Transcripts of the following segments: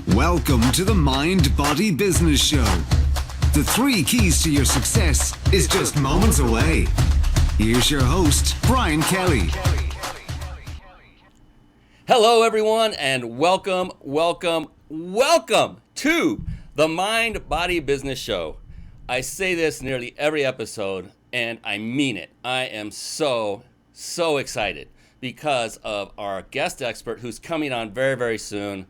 Welcome to the Mind Body Business Show. The 3 keys to your success is just moments away. Here's your host, Brian Kelly. Hello, everyone, and welcome to the Mind Body Business Show. I say this nearly every episode, and I mean it. I am so excited because of our guest expert who's coming on very, very soon.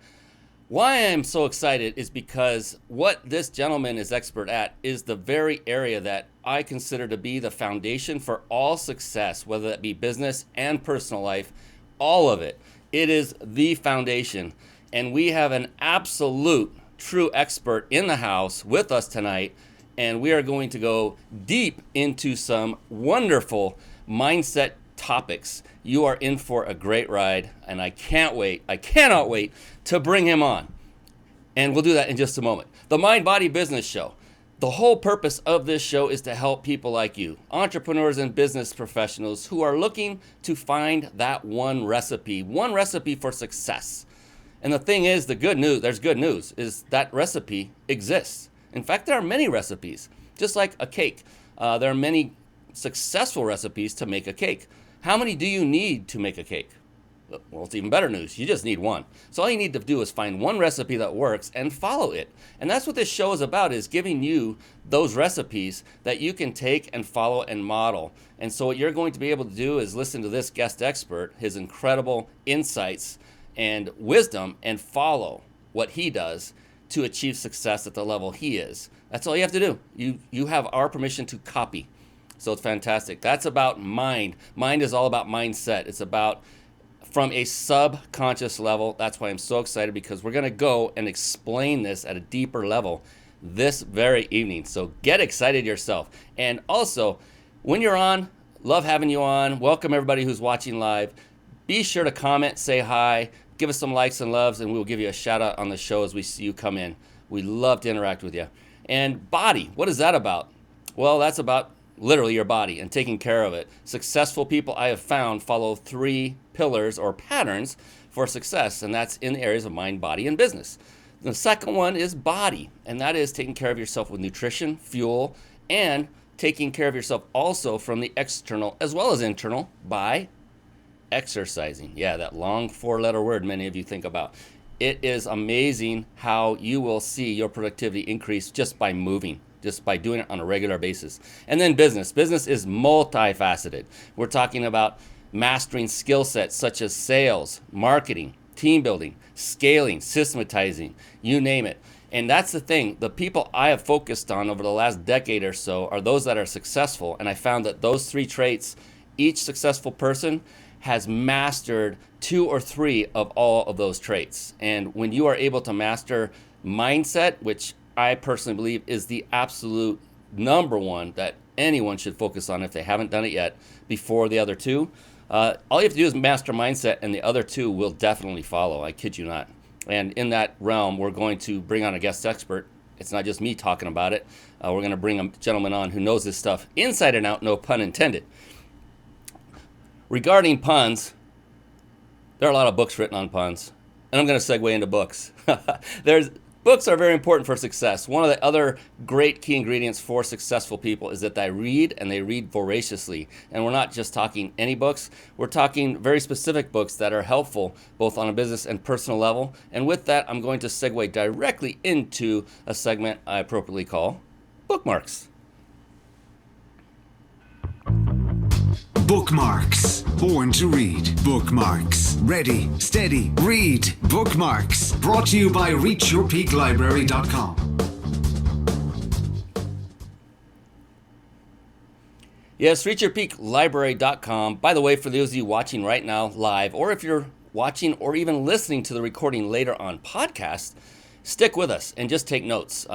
Why I'm so excited is because what this gentleman is expert at is the very area that I consider to be the foundation for all success, whether that be business and personal life, all of it. It is the foundation. And we have an absolute true expert in the house with us tonight. And we are going to go deep into some wonderful mindset topics. You are in for a great ride, and I cannot wait to bring him on. And we'll do that in just a moment. The Mind Body Business Show. The whole purpose of this show is to help people like you, entrepreneurs and business professionals who are looking to find that one recipe for success. And the thing is, there's good news, is that recipe exists. In fact, there are many recipes, just like a cake. There are many successful recipes to make a cake. How many do you need to make a cake? Well, it's even better news. You just need one. So all you need to do is find one recipe that works and follow it. And that's what this show is about, is giving you those recipes that you can take and follow and model. And so what you're going to be able to do is listen to this guest expert, his incredible insights and wisdom, and follow what he does to achieve success at the level he is. That's all you have to do. You have our permission to copy. So it's fantastic. That's about mind. Mind is all about mindset. It's about from a subconscious level. That's why I'm so excited, because we're going to go and explain this at a deeper level this very evening. So get excited yourself. And also, when you're on, love having you on. Welcome everybody who's watching live. Be sure to comment, say hi, give us some likes and loves, and we'll give you a shout out on the show as we see you come in. We love to interact with you. And body, what is that about? Well, that's about literally your body and taking care of it. Successful people I have found follow 3 pillars or patterns for success, and that's in the areas of mind, body, and business. The second one is body, and that is taking care of yourself with nutrition, fuel, and taking care of yourself also from the external as well as internal by exercising. Yeah, that long 4-letter word many of you think about. It is amazing how you will see your productivity increase just by moving, just by doing it on a regular basis. And then business. Business is multifaceted. We're talking about mastering skill sets such as sales, marketing, team building, scaling, systematizing, you name it. And that's the thing. The people I have focused on over the last decade or so are those that are successful. And I found that those 3 traits, each successful person has mastered 2 or 3 of all of those traits. And when you are able to master mindset, which I personally believe is the absolute number one that anyone should focus on if they haven't done it yet before the other 2. All you have to do is master mindset, and the other 2 will definitely follow. I kid you not. And in that realm, we're going to bring on a guest expert. It's not just me talking about it. We're going to bring a gentleman on who knows this stuff inside and out, no pun intended. Regarding puns, there are a lot of books written on puns, and I'm going to segue into books. Books are very important for success. One of the other great key ingredients for successful people is that they read, and they read voraciously. And we're not just talking any books. We're talking very specific books that are helpful both on a business and personal level. And with that, I'm going to segue directly into a segment I appropriately call Bookmarks. Bookmarks. Born to read. Bookmarks. Ready, steady, read. Bookmarks. Brought to you by reachyourpeaklibrary.com. Yes, reachyourpeaklibrary.com. By the way, for those of you watching right now live, or if you're watching or even listening to the recording later on podcast, stick with us and just take notes.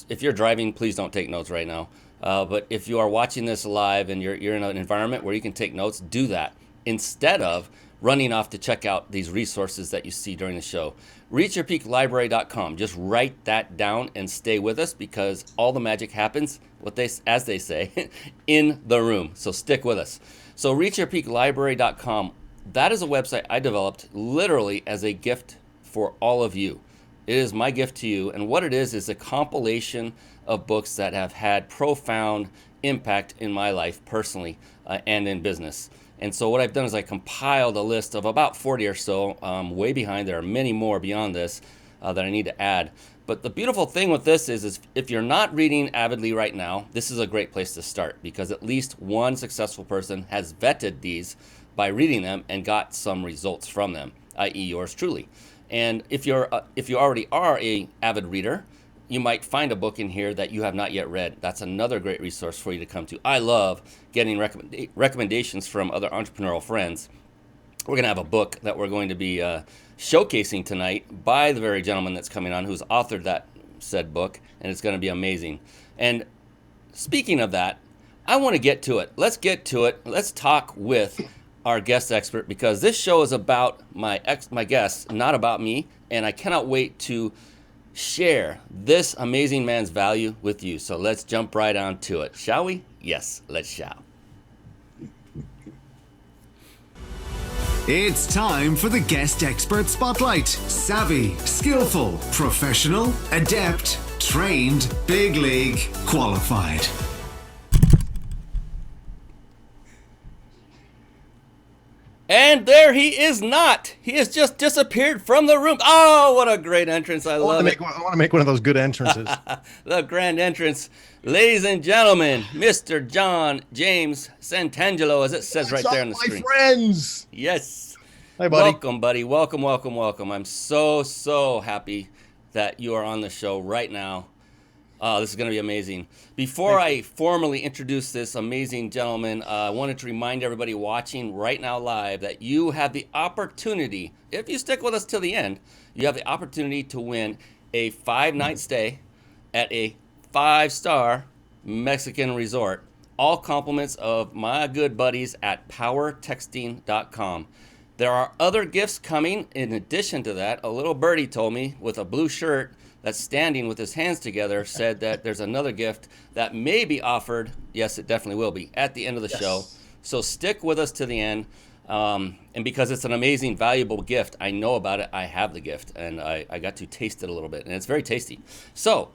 If you're driving, please don't take notes right now. But if you are watching this live and you're in an environment where you can take notes, do that instead of running off to check out these resources that you see during the show. Reachyourpeaklibrary.com. Just write that down and stay with us, because all the magic happens, as they say, in the room. So stick with us. So reachyourpeaklibrary.com, that is a website I developed literally as a gift for all of you. It is my gift to you. And what it is a compilation of books that have had profound impact in my life personally and in business. And so what I've done is I compiled a list of about 40 or so, way behind. There are many more beyond this that I need to add. But the beautiful thing with this is if you're not reading avidly right now, this is a great place to start, because at least one successful person has vetted these by reading them and got some results from them, i.e. yours truly. And if you already are a avid reader, you might find a book in here that you have not yet read. That's another great resource for you to come to. I love getting recommendations from other entrepreneurial friends. We're going to have a book that we're going to be showcasing tonight by the very gentleman that's coming on, who's authored that said book, and it's going to be amazing. And speaking of that, I want to get to it. Let's get to it. Let's talk with our guest expert, because this show is about my guests, not about me, and I cannot wait to share this amazing man's value with you. So let's jump right on to it, shall we? Yes, let's shall. It's time for the guest expert spotlight. Savvy, skillful, professional, adept, trained, big league, qualified. And there he is not. He has just disappeared from the room. Oh, what a great entrance. I love it. I want to make one of those good entrances. The grand entrance. Ladies and gentlemen, Mr. John James Santangelo, as it says right there on the screen. My friends. Yes. Hi, buddy. Welcome, buddy. Welcome, welcome, welcome. I'm so happy that you are on the show right now. This is going to be amazing. Before I formally introduce this amazing gentleman, I wanted to remind everybody watching right now live that you have the opportunity, if you stick with us till the end, you have the opportunity to win a 5-night stay at a 5-star Mexican resort. All compliments of my good buddies at powertexting.com. There are other gifts coming in addition to that. A little birdie told me with a blue shirt that's standing with his hands together said that there's another gift that may be offered. Yes, it definitely will be at the end of the show. So stick with us to the end. And because it's an amazing, valuable gift, I know about it. I have the gift, and I got to taste it a little bit, and it's very tasty. So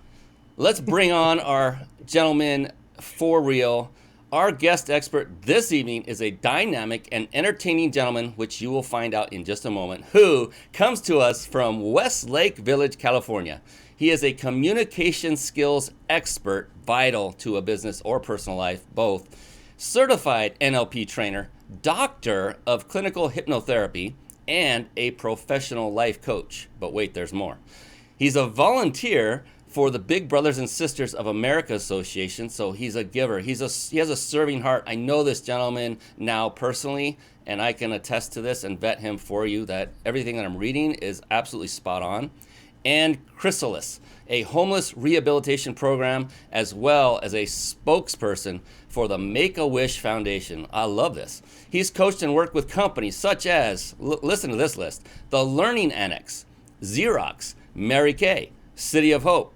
let's bring on our gentleman for real. Our guest expert this evening is a dynamic and entertaining gentleman, which you will find out in just a moment, who comes to us from Westlake Village, California. He is a communication skills expert, vital to a business or personal life, both. Certified NLP trainer, doctor of clinical hypnotherapy, and a professional life coach. But wait, there's more. He's a volunteer for the Big Brothers and Sisters of America Association, so he's a giver. He has a serving heart. I know this gentleman now personally, and I can attest to this and vet him for you that everything that I'm reading is absolutely spot on. And Chrysalis, a homeless rehabilitation program, as well as a spokesperson for the Make-A-Wish Foundation. I love this. He's coached and worked with companies such as, listen to this list, the Learning Annex, Xerox, Mary Kay, City of Hope,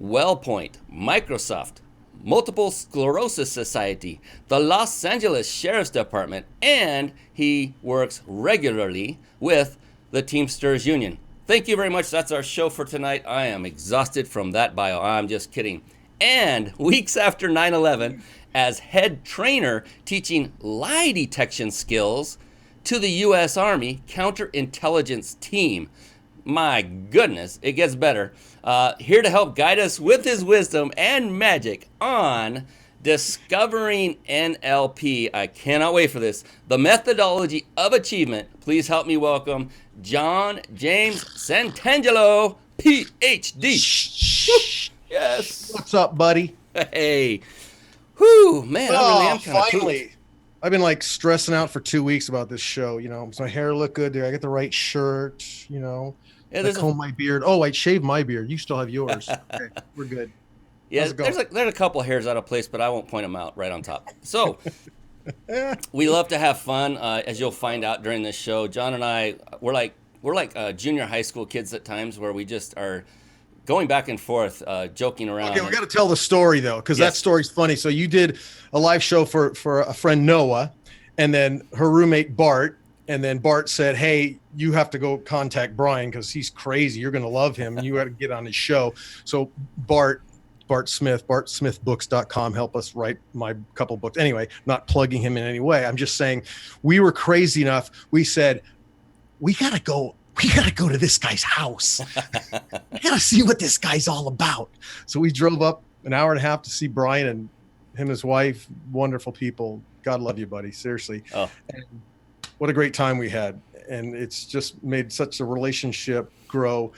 WellPoint, Microsoft, Multiple Sclerosis Society, the Los Angeles Sheriff's Department, and he works regularly with the Teamsters Union. Thank you very much. That's our show for tonight. I am exhausted from that bio. I'm just kidding. And weeks after 9/11, as head trainer teaching lie detection skills to the U.S. Army counterintelligence team. My goodness, it gets better. Here to help guide us with his wisdom and magic on discovering NLP. I cannot wait for this. The methodology of achievement. Please help me welcome John James Santangelo, PhD. Yes. What's up, buddy? Hey. Whew, man, I really am kind of finally. I've been like stressing out for 2 weeks about this show. You know, does my hair look good? Do I get the right shirt? You know, I comb my beard. Oh, I shaved my beard. You still have yours. Okay, we're good. Yeah, there's a couple hairs out of place, but I won't point them out right on top. So we love to have fun, as you'll find out during this show. John and I, we're like junior high school kids at times, where we just are going back and forth, joking around. Okay, we got to tell the story though, because that story's funny. So you did a live show for a friend, Noah, and then her roommate Bart, And then Bart said, hey, you have to go contact Brian because he's crazy. You're going to love him. And you got to get on his show. So Bart Smith, bartsmithbooks.com, help us write my couple books. Anyway, not plugging him in any way. I'm just saying we were crazy enough. We said, we got to go to this guy's house. We got to see what this guy's all about. So we drove up an hour and a half to see Brian and him and his wife. Wonderful people. God love you, buddy. Seriously. Oh. And what a great time we had. And it's just made such a relationship grow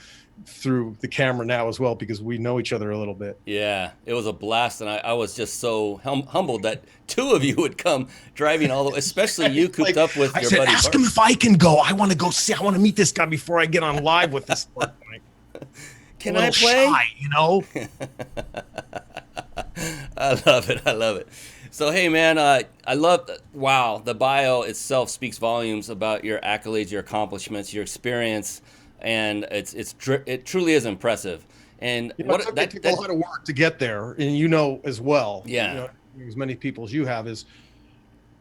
through the camera now as well, because we know each other a little bit. Yeah, it was a blast. And I was just so humbled that two of you would come driving all the way, especially you cooped up with your buddy. Ask him if I can go. I want to go see. I want to meet this guy before I get on live with this. Can I play? Shy, you know? I love it. I love it. So, hey, man, I love, wow, the bio itself speaks volumes about your accolades, your accomplishments, your experience, and it truly is impressive. And it took a lot of work to get there, and you know as well. Yeah. You know, as many people as you have is,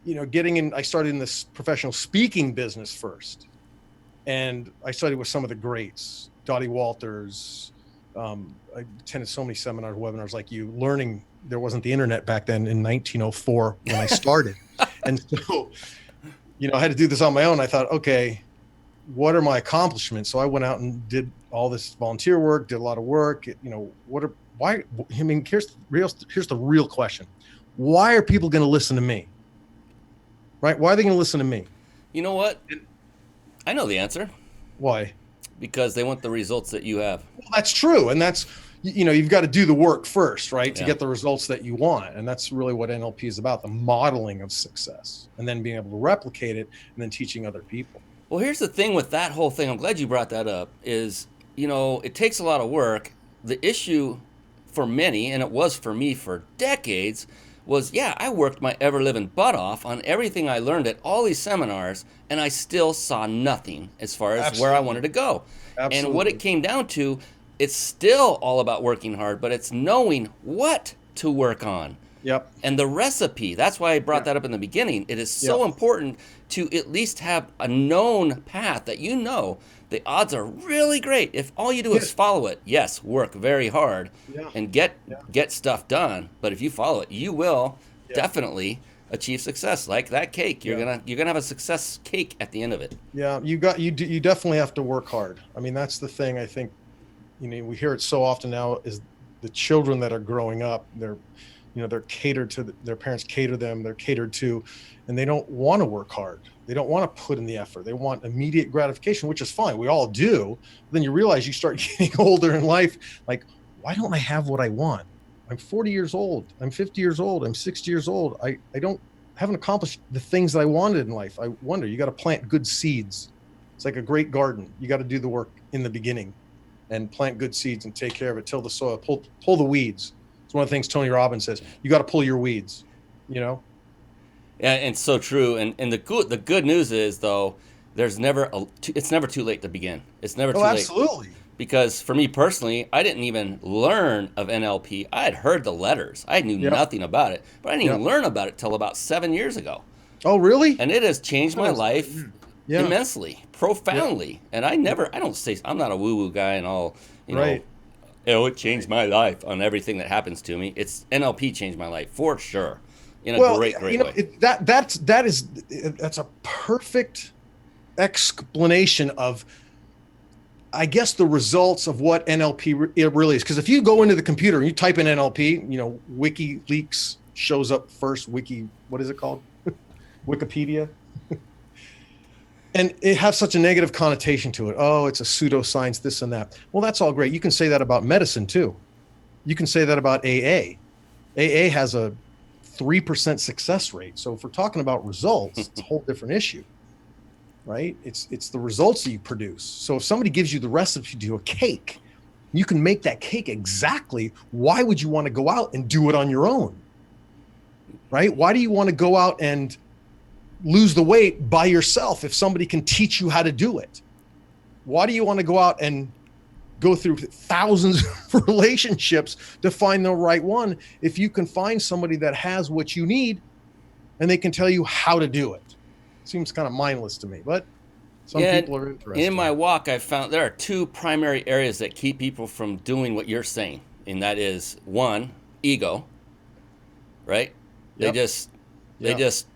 you know, getting in. I started in this professional speaking business first, and I studied with some of the greats, Dottie Walters. I attended so many seminars, webinars like you, learning. There wasn't the internet back then in 1904 when I started. And so, you know, I had to do this on my own. I thought, okay, what are my accomplishments? So I went out and did all this volunteer work, did a lot of work. You know, here's the real question. Why are people going to listen to me? Right? Why are they going to listen to me? You know what? I know the answer. Why? Because they want the results that you have. Well, that's true. And that's, you know, you've got to do the work first, right? To get the results that you want. And that's really what NLP is about, the modeling of success, and then being able to replicate it and then teaching other people. Well, here's the thing with that whole thing. I'm glad you brought that up is, you know, it takes a lot of work. The issue for many, and it was for me for decades, was, I worked my ever-living butt off on everything I learned at all these seminars, and I still saw nothing as far as where I wanted to go. Absolutely. And what it came down to, it's still all about working hard, but it's knowing what to work on. Yep. And the recipe, that's why I brought that up in the beginning. It is so important to at least have a known path that you know the odds are really great. If all you do is follow it, yes, work very hard and get stuff done. But if you follow it, you will definitely achieve success. Like that cake, you're gonna have a success cake at the end of it. Yeah, you definitely have to work hard. I mean, that's the thing. I think, you know, we hear it so often now is the children that are growing up, they're catered to, their parents cater them, they're catered to, and they don't want to work hard. They don't want to put in the effort. They want immediate gratification, which is fine. We all do. But then you realize you start getting older in life, like, why don't I have what I want? I'm 40 years old. I'm 50 years old. I'm 60 years old. I haven't accomplished the things that I wanted in life. I wonder, you got to plant good seeds. It's like a great garden. You got to do the work in the beginning and plant good seeds and take care of it, till the soil, pull the weeds. It's one of the things Tony Robbins says. You got to pull your weeds, you know? Yeah, and so true. And the good news is, though, it's never too late to begin. It's never too late. Absolutely. Because for me personally, I didn't even learn of NLP. I had heard the letters. I knew nothing about it, but I didn't even learn about it till about 7 years ago. Oh, really? And it has changed my life immensely, profoundly. And I'm not a woo-woo guy and all, you know, it changed my life on everything that happens to me. It's NLP changed my life for sure. In a great way. That's a perfect explanation of, I guess, the results of what NLP really is. Because if you go into the computer and you type in NLP, you know, WikiLeaks shows up first. What is it called? Wikipedia. And it has such a negative connotation to it. Oh, it's a pseudoscience, this and that. Well, that's all great. You can say that about medicine too. You can say that about AA. AA has a 3% success rate. So if we're talking about results, it's a whole different issue, right? It's the results that you produce. So if somebody gives you the recipe to a cake, you can make that cake exactly. Why would you want to go out and do it on your own, right? Why do you want to go out and lose the weight by yourself if somebody can teach you how to do it? Why do you want to go out and go through thousands of relationships to find the right one if you can find somebody that has what you need and they can tell you how to do it? seems kind of mindless to me, but some Yeah, people are interested. in my walk, I found there are two primary areas that keep people from doing what you're saying, and that is one, ego, right? Yep. They just,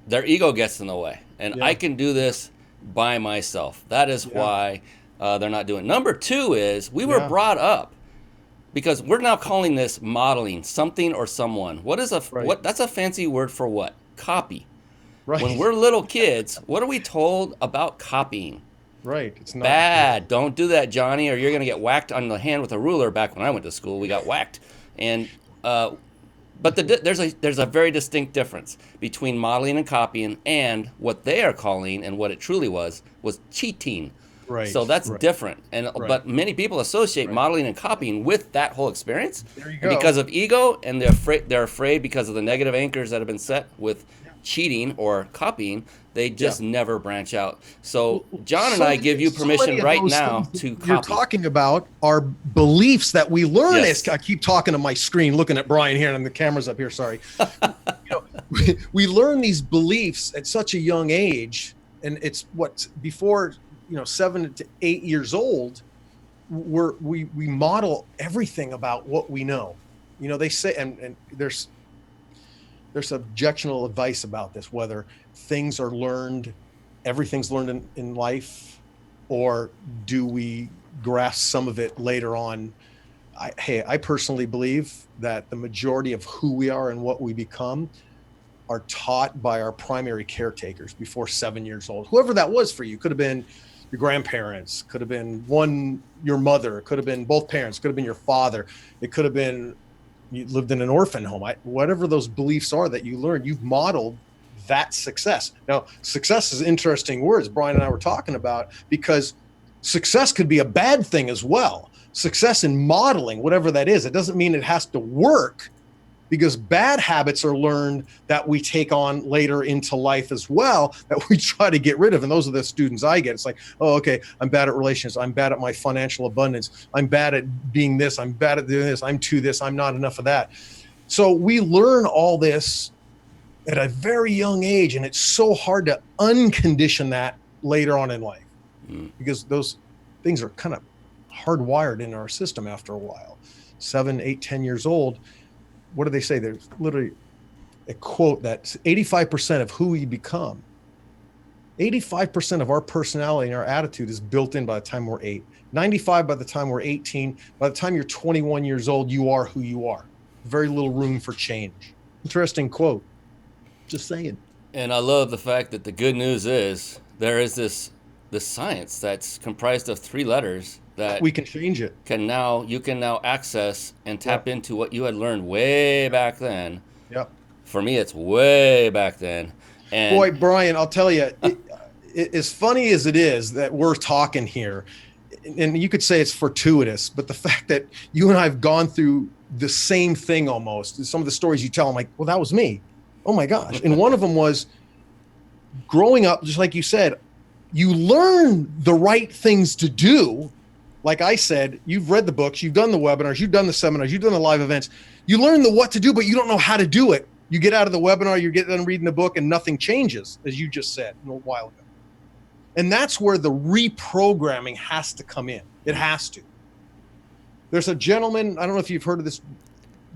their ego gets in the way, and Yeah. I can do this by myself. That is why they're not doing it. Number two is we were brought up because we're now calling this modeling something or someone. What is what? That's a fancy word for what? Copy. Right. When we're little kids, what are we told about copying? Right. It's not Bad. Don't do that, Johnny, or you're going to get whacked on the hand with a ruler. Back when I went to school, we got whacked. And but there's a very distinct difference between modeling and copying, and what they are calling and what it truly was cheating. Right. So that's different. And but many people associate modeling and copying with that whole experience. There you And go. because of ego, and they're afraid because of the negative anchors that have been set with cheating or copying, they just never branch out. So John and I give you permission right now to copy. You're talking about our beliefs that we learn. Yes. I keep talking to my screen, looking at Brian here, and the camera's up here. Sorry. We learn these beliefs at such a young age, and it's before 7 to 8 years old. We model everything about what we know. They say, and there's objectionable advice about this, whether things are learned, everything's learned in life, or do we grasp some of it later on? I personally believe that the majority of who we are and what we become are taught by our primary caretakers before 7 years old. Whoever that was for you. Could have been your grandparents, could have been your mother, could have been both parents, could have been your father. It could have been you lived in an orphan home. Whatever those beliefs are that you learned, you've modeled that success. Now, success is interesting words Brian and I were talking about, because success could be a bad thing as well. Success in modeling, whatever that is, it doesn't mean it has to work, because bad habits are learned that we take on later into life as well, that we try to get rid of. And those are the students I get. It's like, oh, okay, I'm bad at relations. I'm bad at my financial abundance. I'm bad at being this. I'm bad at doing this. I'm too this. I'm not enough of that. So we learn all this at a very young age, and it's so hard to uncondition that later on in life, because those things are kind of hardwired in our system after a while. 7, 8, 10 years old. What do they say? There's literally a quote that's 85% of who we become. 85% of our personality and our attitude is built in by the time we're 8. 95 by the time we're 18. By the time you're 21 years old, you are who you are. Very little room for change. Interesting quote. Just saying. And I love the fact that the good news is there is this science that's comprised of 3 letters that we can change it. You can now access and tap into what you had learned way back then. Yep. For me, it's way back then. And boy, Brian, I'll tell you, as funny as it is that we're talking here, and you could say it's fortuitous, but the fact that you and I have gone through the same thing almost. Some of the stories you tell, I'm like, well, that was me. Oh my gosh. And one of them was growing up, just like you said, you learn the right things to do. Like I said, you've read the books, you've done the webinars, you've done the seminars, you've done the live events. You learn the what to do, but you don't know how to do it. You get out of the webinar, you get done reading the book, and nothing changes, as you just said a little while ago. And that's where the reprogramming has to come in. It has to. There's a gentleman, I don't know if you've heard of this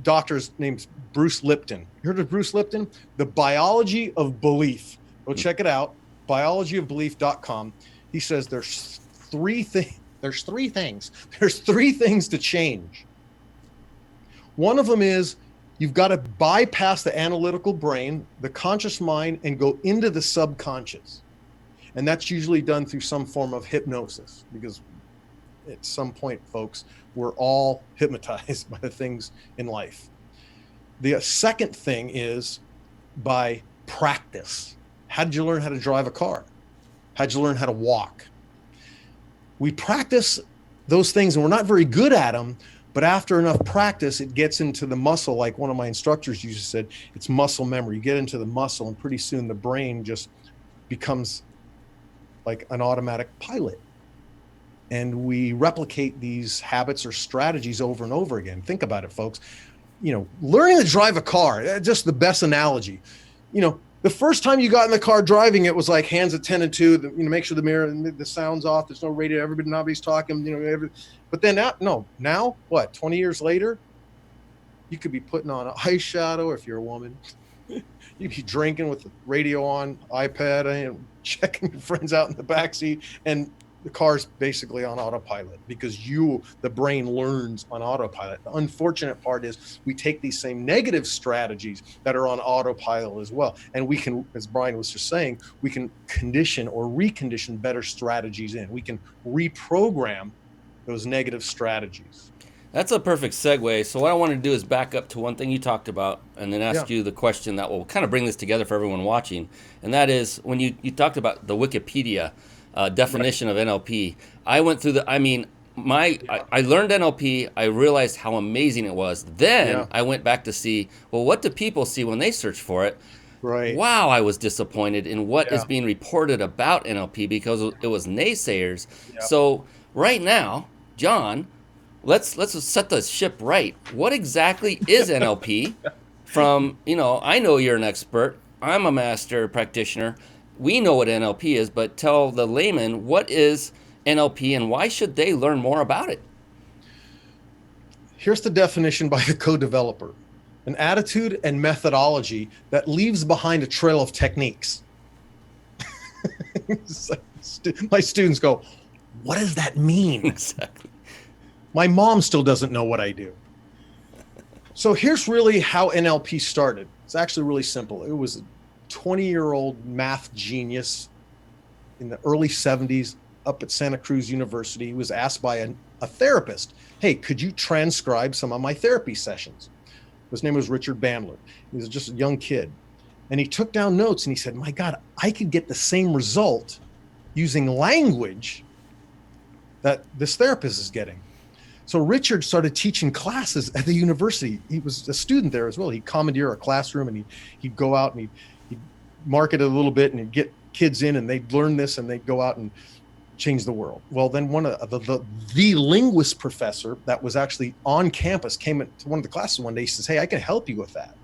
doctor's name's Bruce Lipton. You heard of Bruce Lipton? The Biology of Belief. Go check it out, biologyofbelief.com. He says there's three things to change. One of them is you've got to bypass the analytical brain, the conscious mind, and go into the subconscious. And that's usually done through some form of hypnosis, because at some point, folks, we're all hypnotized by the things in life. The second thing is by practice. How did you learn how to drive a car? How did you learn how to walk? We practice those things, and we're not very good at them, but after enough practice, it gets into the muscle. Like one of my instructors used to said, it's muscle memory. You get into the muscle, and pretty soon the brain just becomes like an automatic pilot. And we replicate these habits or strategies over and over again. Think about it, folks. Learning to drive a car, just the best analogy. The first time you got in the car driving, it was like hands at 10 and 2, make sure the mirror and the sound's off. There's no radio. Nobody's talking, but then now what? 20 years later, you could be putting on an eyeshadow if you're a woman. You'd be drinking with the radio on, iPad, and checking your friends out in the backseat, and the car's basically on autopilot because the brain learns on autopilot. The unfortunate part is we take these same negative strategies that are on autopilot as well. And we can, as Brian was just saying, we can condition or recondition better strategies in. We can reprogram those negative strategies. That's a perfect segue. So what I want to do is back up to one thing you talked about and then ask you the question that will kind of bring this together for everyone watching. And that is when you talked about the Wikipedia definition of NLP. I went through I learned NLP. I realized how amazing it was. Then I went back to see, well, what do people see when they search for it? Right. Wow, I was disappointed in what is being reported about NLP because it was naysayers. Yeah. So right now, John, let's set the ship right. What exactly is NLP? From, I know you're an expert. I'm a master practitioner. We know what NLP is, but tell the layman, what is NLP and why should they learn more about it? Here's the definition by the co-developer: an attitude and methodology that leaves behind a trail of techniques. My students go, what does that mean? Exactly. My mom still doesn't know what I do. So here's really how NLP started. It's actually really simple. It was 20-year-old math genius in the early 70s up at Santa Cruz University. He was asked by a therapist, hey, could you transcribe some of my therapy sessions? His name was Richard Bandler. He was just a young kid. And he took down notes and he said, my God, I could get the same result using language that this therapist is getting. So Richard started teaching classes at the university. He was a student there as well. He'd commandeer a classroom and he'd go out and he'd market it a little bit and he'd get kids in and they'd learn this and they'd go out and change the world. Well, then one of the linguist professor that was actually on campus came to one of the classes one day. He says, hey, I can help you with that.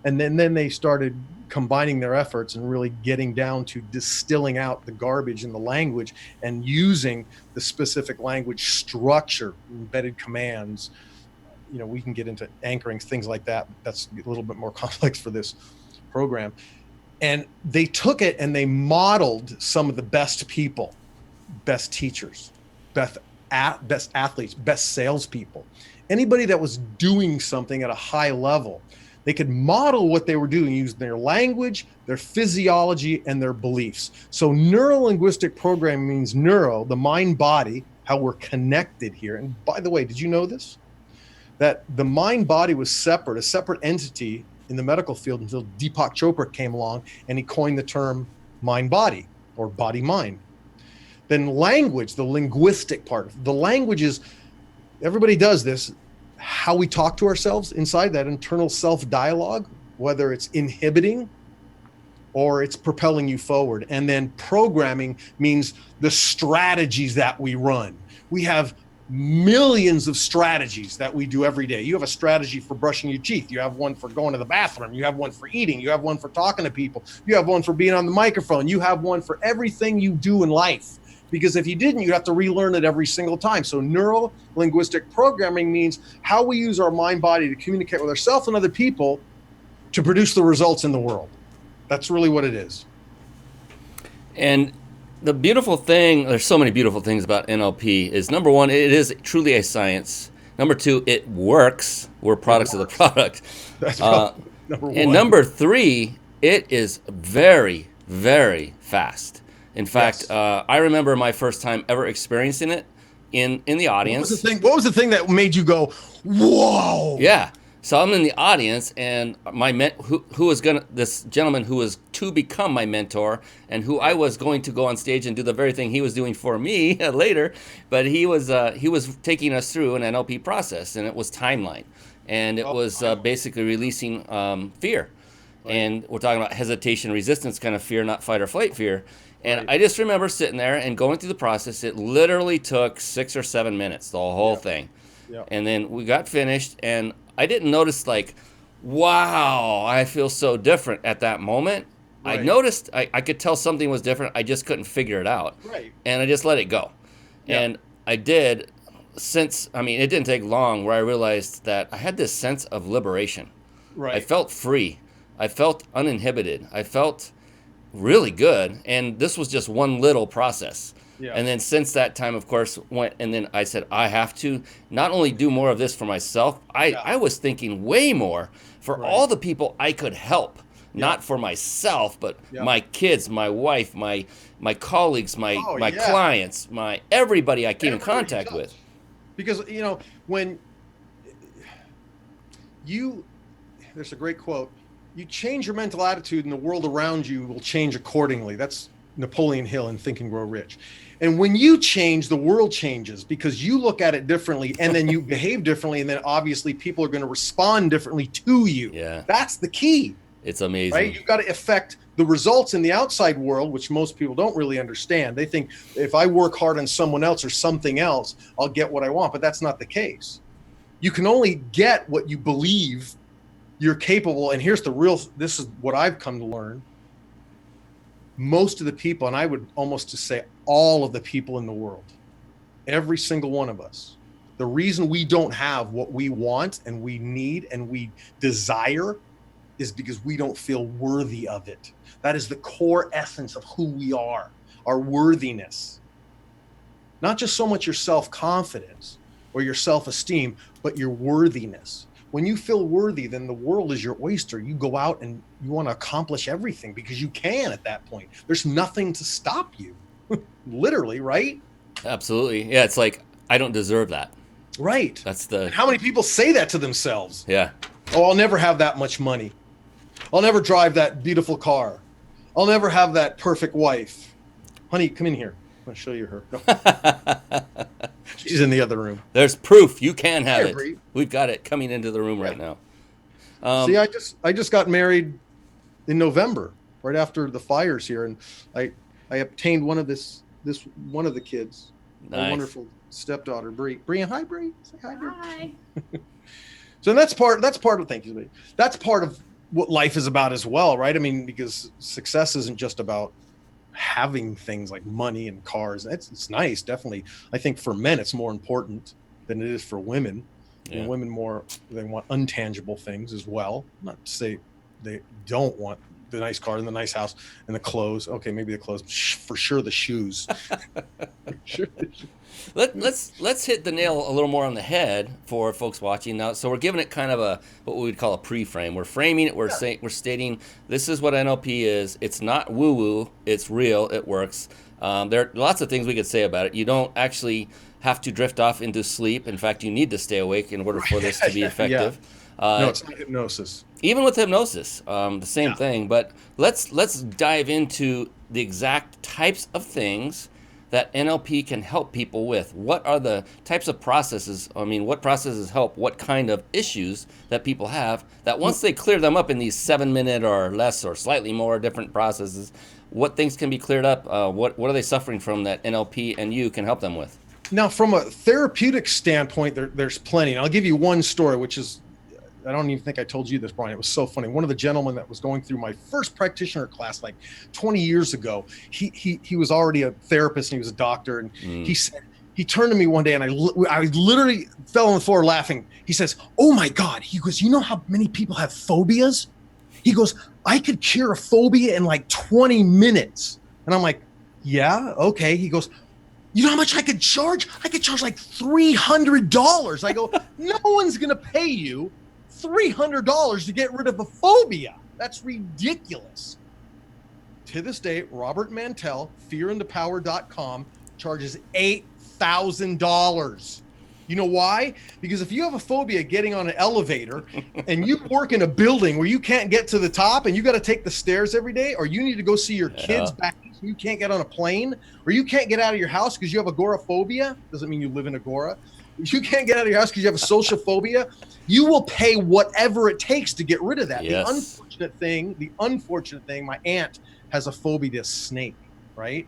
And then they started combining their efforts and really getting down to distilling out the garbage in the language and using the specific language structure, embedded commands. We can get into anchoring, things like that. That's a little bit more complex for this program. And they took it and they modeled some of the best people, best teachers, best athletes, best salespeople, anybody that was doing something at a high level. They could model what they were doing using their language, their physiology, and their beliefs. So neuro-linguistic programming means neuro, the mind body, how we're connected here. And by the way, did you know this? That the mind body was a separate entity in the medical field until Deepak Chopra came along and he coined the term mind body or body mind. Then language, the linguistic part, the language is, everybody does this, how we talk to ourselves inside that internal self-dialogue, whether it's inhibiting or it's propelling you forward. And then programming means the strategies that we run. We have millions of strategies that we do every day. You have a strategy for brushing your teeth. You have one for going to the bathroom. You have one for eating. You have one for talking to people. You have one for being on the microphone. You have one for everything you do in life. Because if you didn't, you'd have to relearn it every single time. So neuro-linguistic programming means how we use our mind body to communicate with ourselves and other people to produce the results in the world. That's really what it is. And the beautiful thing, there's so many beautiful things about NLP, is number one, it is truly a science. Number two, it works. We're products of the product. That's number one. And number three, it is very, very fast. In fact, yes. I remember my first time ever experiencing it in the audience. What was the thing that made you go, whoa? Yeah. So I'm in the audience, and this gentleman who was to become my mentor, and who I was going to go on stage and do the very thing he was doing for me later, but he was taking us through an NLP process, and it was timeline, and it was basically releasing fear, and we're talking about hesitation, resistance kind of fear, not fight or flight fear. And I just remember sitting there and going through the process. It literally took 6 or 7 minutes, the whole thing. Yeah. And then we got finished, and I didn't notice wow, I feel so different at that moment. I noticed I could tell something was different. I just couldn't figure it out. Right. And I just let it go. Yeah. And I did it didn't take long where I realized that I had this sense of liberation. Right. I felt free. I felt uninhibited. I felt really good. And this was just one little process. Yeah. And then since that time, of course, and then I said, I have to not only do more of this for myself, I was thinking way more for all the people I could help, not for myself, but my kids, my wife, my colleagues, my clients, everybody I came in contact with. Because, when there's a great quote, you change your mental attitude and the world around you will change accordingly. That's Napoleon Hill in Think and Grow Rich. And when you change, the world changes because you look at it differently and then you behave differently. And then obviously people are going to respond differently to you. Yeah. That's the key. It's amazing. Right? You've got to affect the results in the outside world, which most people don't really understand. They think if I work hard on someone else or something else, I'll get what I want. But that's not the case. You can only get what you believe you're capable. And this is what I've come to learn. Most of the people, and I would almost just say all of the people in the world, every single one of us, the reason we don't have what we want and we need and we desire is because we don't feel worthy of it. That is the core essence of who we are, our worthiness. Not just so much your self-confidence or your self-esteem, but your worthiness. When you feel worthy, then the world is your oyster. You go out and you want to accomplish everything because you can at that point. There's nothing to stop you. Literally, right? Absolutely. Yeah, it's like, I don't deserve that. Right. And how many people say that to themselves? Yeah. Oh, I'll never have that much money. I'll never drive that beautiful car. I'll never have that perfect wife. Honey, come in here. I'm going to show you her. No. She's in the other room. There's proof you can have it. Bree. We've got it coming into the room right now. See, I just got married in November, right after the fires here, and I obtained one of the kids, Nice. a wonderful stepdaughter, Bree. Bree, hi, Bree. Say hi, Bree. Hi. So that's part of thank you, Bree. That's part of what life is about as well, right? I mean, because success isn't just about having things like money and cars. It's nice, definitely. I think for men it's more important than it is for women. Yeah. And women they want untangible things as well. Not to say they don't want the nice car and the nice house and the clothes. Okay, maybe the clothes, for sure the shoes. Let's hit the nail a little more on the head for folks watching now. So we're giving it kind of what we would call a pre-frame. We're framing it. We're stating this is what NLP is. It's not woo-woo. It's real. It works. There are lots of things we could say about it. You don't actually have to drift off into sleep. In fact, you need to stay awake in order for this to be effective. No, it's not hypnosis. Even with hypnosis, the same thing. But let's dive into the exact types of things that NLP can help people with. What are the types of processes? I mean, what processes help? What kind of issues that people have that once they clear them up in these 7-minute or less or slightly more different processes, what things can be cleared up? What are they suffering from that NLP and you can help them with? Now, from a therapeutic standpoint, there's plenty. And I'll give you one story, which is, I don't even think I told you this, Brian. It was so funny. One of the gentlemen that was going through my first practitioner class like 20 years ago, he was already a therapist and he was a doctor. And he said, he turned to me one day and I literally fell on the floor laughing. He says, "Oh my God." He goes, "You know how many people have phobias?" He goes, "I could cure a phobia in like 20 minutes. And I'm like, "Yeah, okay." He goes, "You know how much I could charge? I could charge like $300. I go, "No one's going to pay you $300 to get rid of a phobia. That's ridiculous." To this day, Robert Mantell, fearandthepower.com, charges $8,000. You know why? Because if you have a phobia getting on an elevator and you work in a building where you can't get to the top and you got to take the stairs every day, or you need to go see your kids back east and you can't get on a plane, or you can't get out of your house because you have agoraphobia, doesn't mean you live in Agora. You can't get out of your house because you have a social phobia, you will pay whatever it takes to get rid of that. Yes. The unfortunate thing, my aunt has a phobia to snake, right?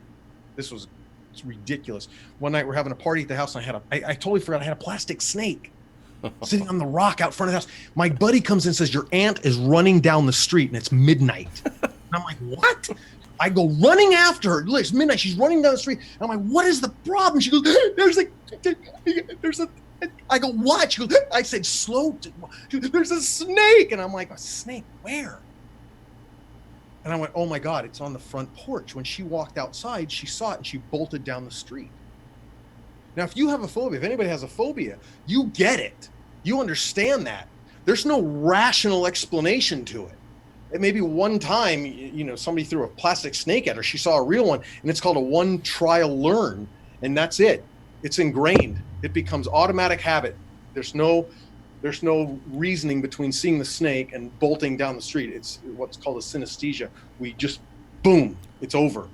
It's ridiculous. One night we're having a party at the house and I totally forgot I had a plastic snake sitting on the rock out front of the house. My buddy comes in and says, "Your aunt is running down the street and it's midnight." And I'm like, what? I go running after her. It's midnight. She's running down the street. I'm like, what is the problem? She goes, there's a, I go, what? She goes, I said, there's a snake. And I'm like, a snake? Where? And I went, oh my God, it's on the front porch. When she walked outside, she saw it and she bolted down the street. Now, if you have a phobia, if anybody has a phobia, you get it. You understand that. There's no rational explanation to it. It may be one time, somebody threw a plastic snake at her. She saw a real one, and it's called a one trial learn. And that's it. It's ingrained. It becomes automatic habit. There's no reasoning between seeing the snake and bolting down the street. It's what's called a synesthesia. We just, boom, it's over.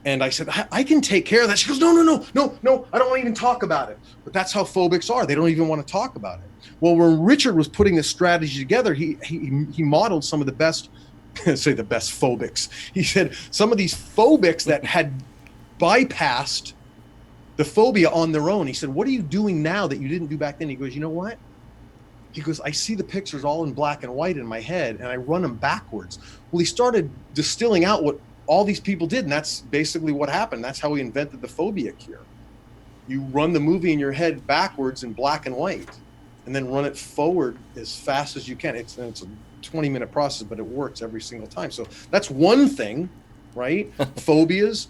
And I said, I can take care of that. She goes, no, I don't want to even talk about it. But that's how phobics are. They don't even want to talk about it. Well, when Richard was putting this strategy together, he modeled some of the best, say the best phobics. He said some of these phobics that had bypassed the phobia on their own. He said, what are you doing now that you didn't do back then? He goes, you know what? He goes, I see the pictures all in black and white in my head, and I run them backwards. Well, he started distilling out what all these people did, and that's basically what happened. That's how he invented the phobia cure. You run the movie in your head backwards in black and white, and then run it forward as fast as you can. It's a 20-minute process, but it works every single time. So that's one thing, right? Phobias,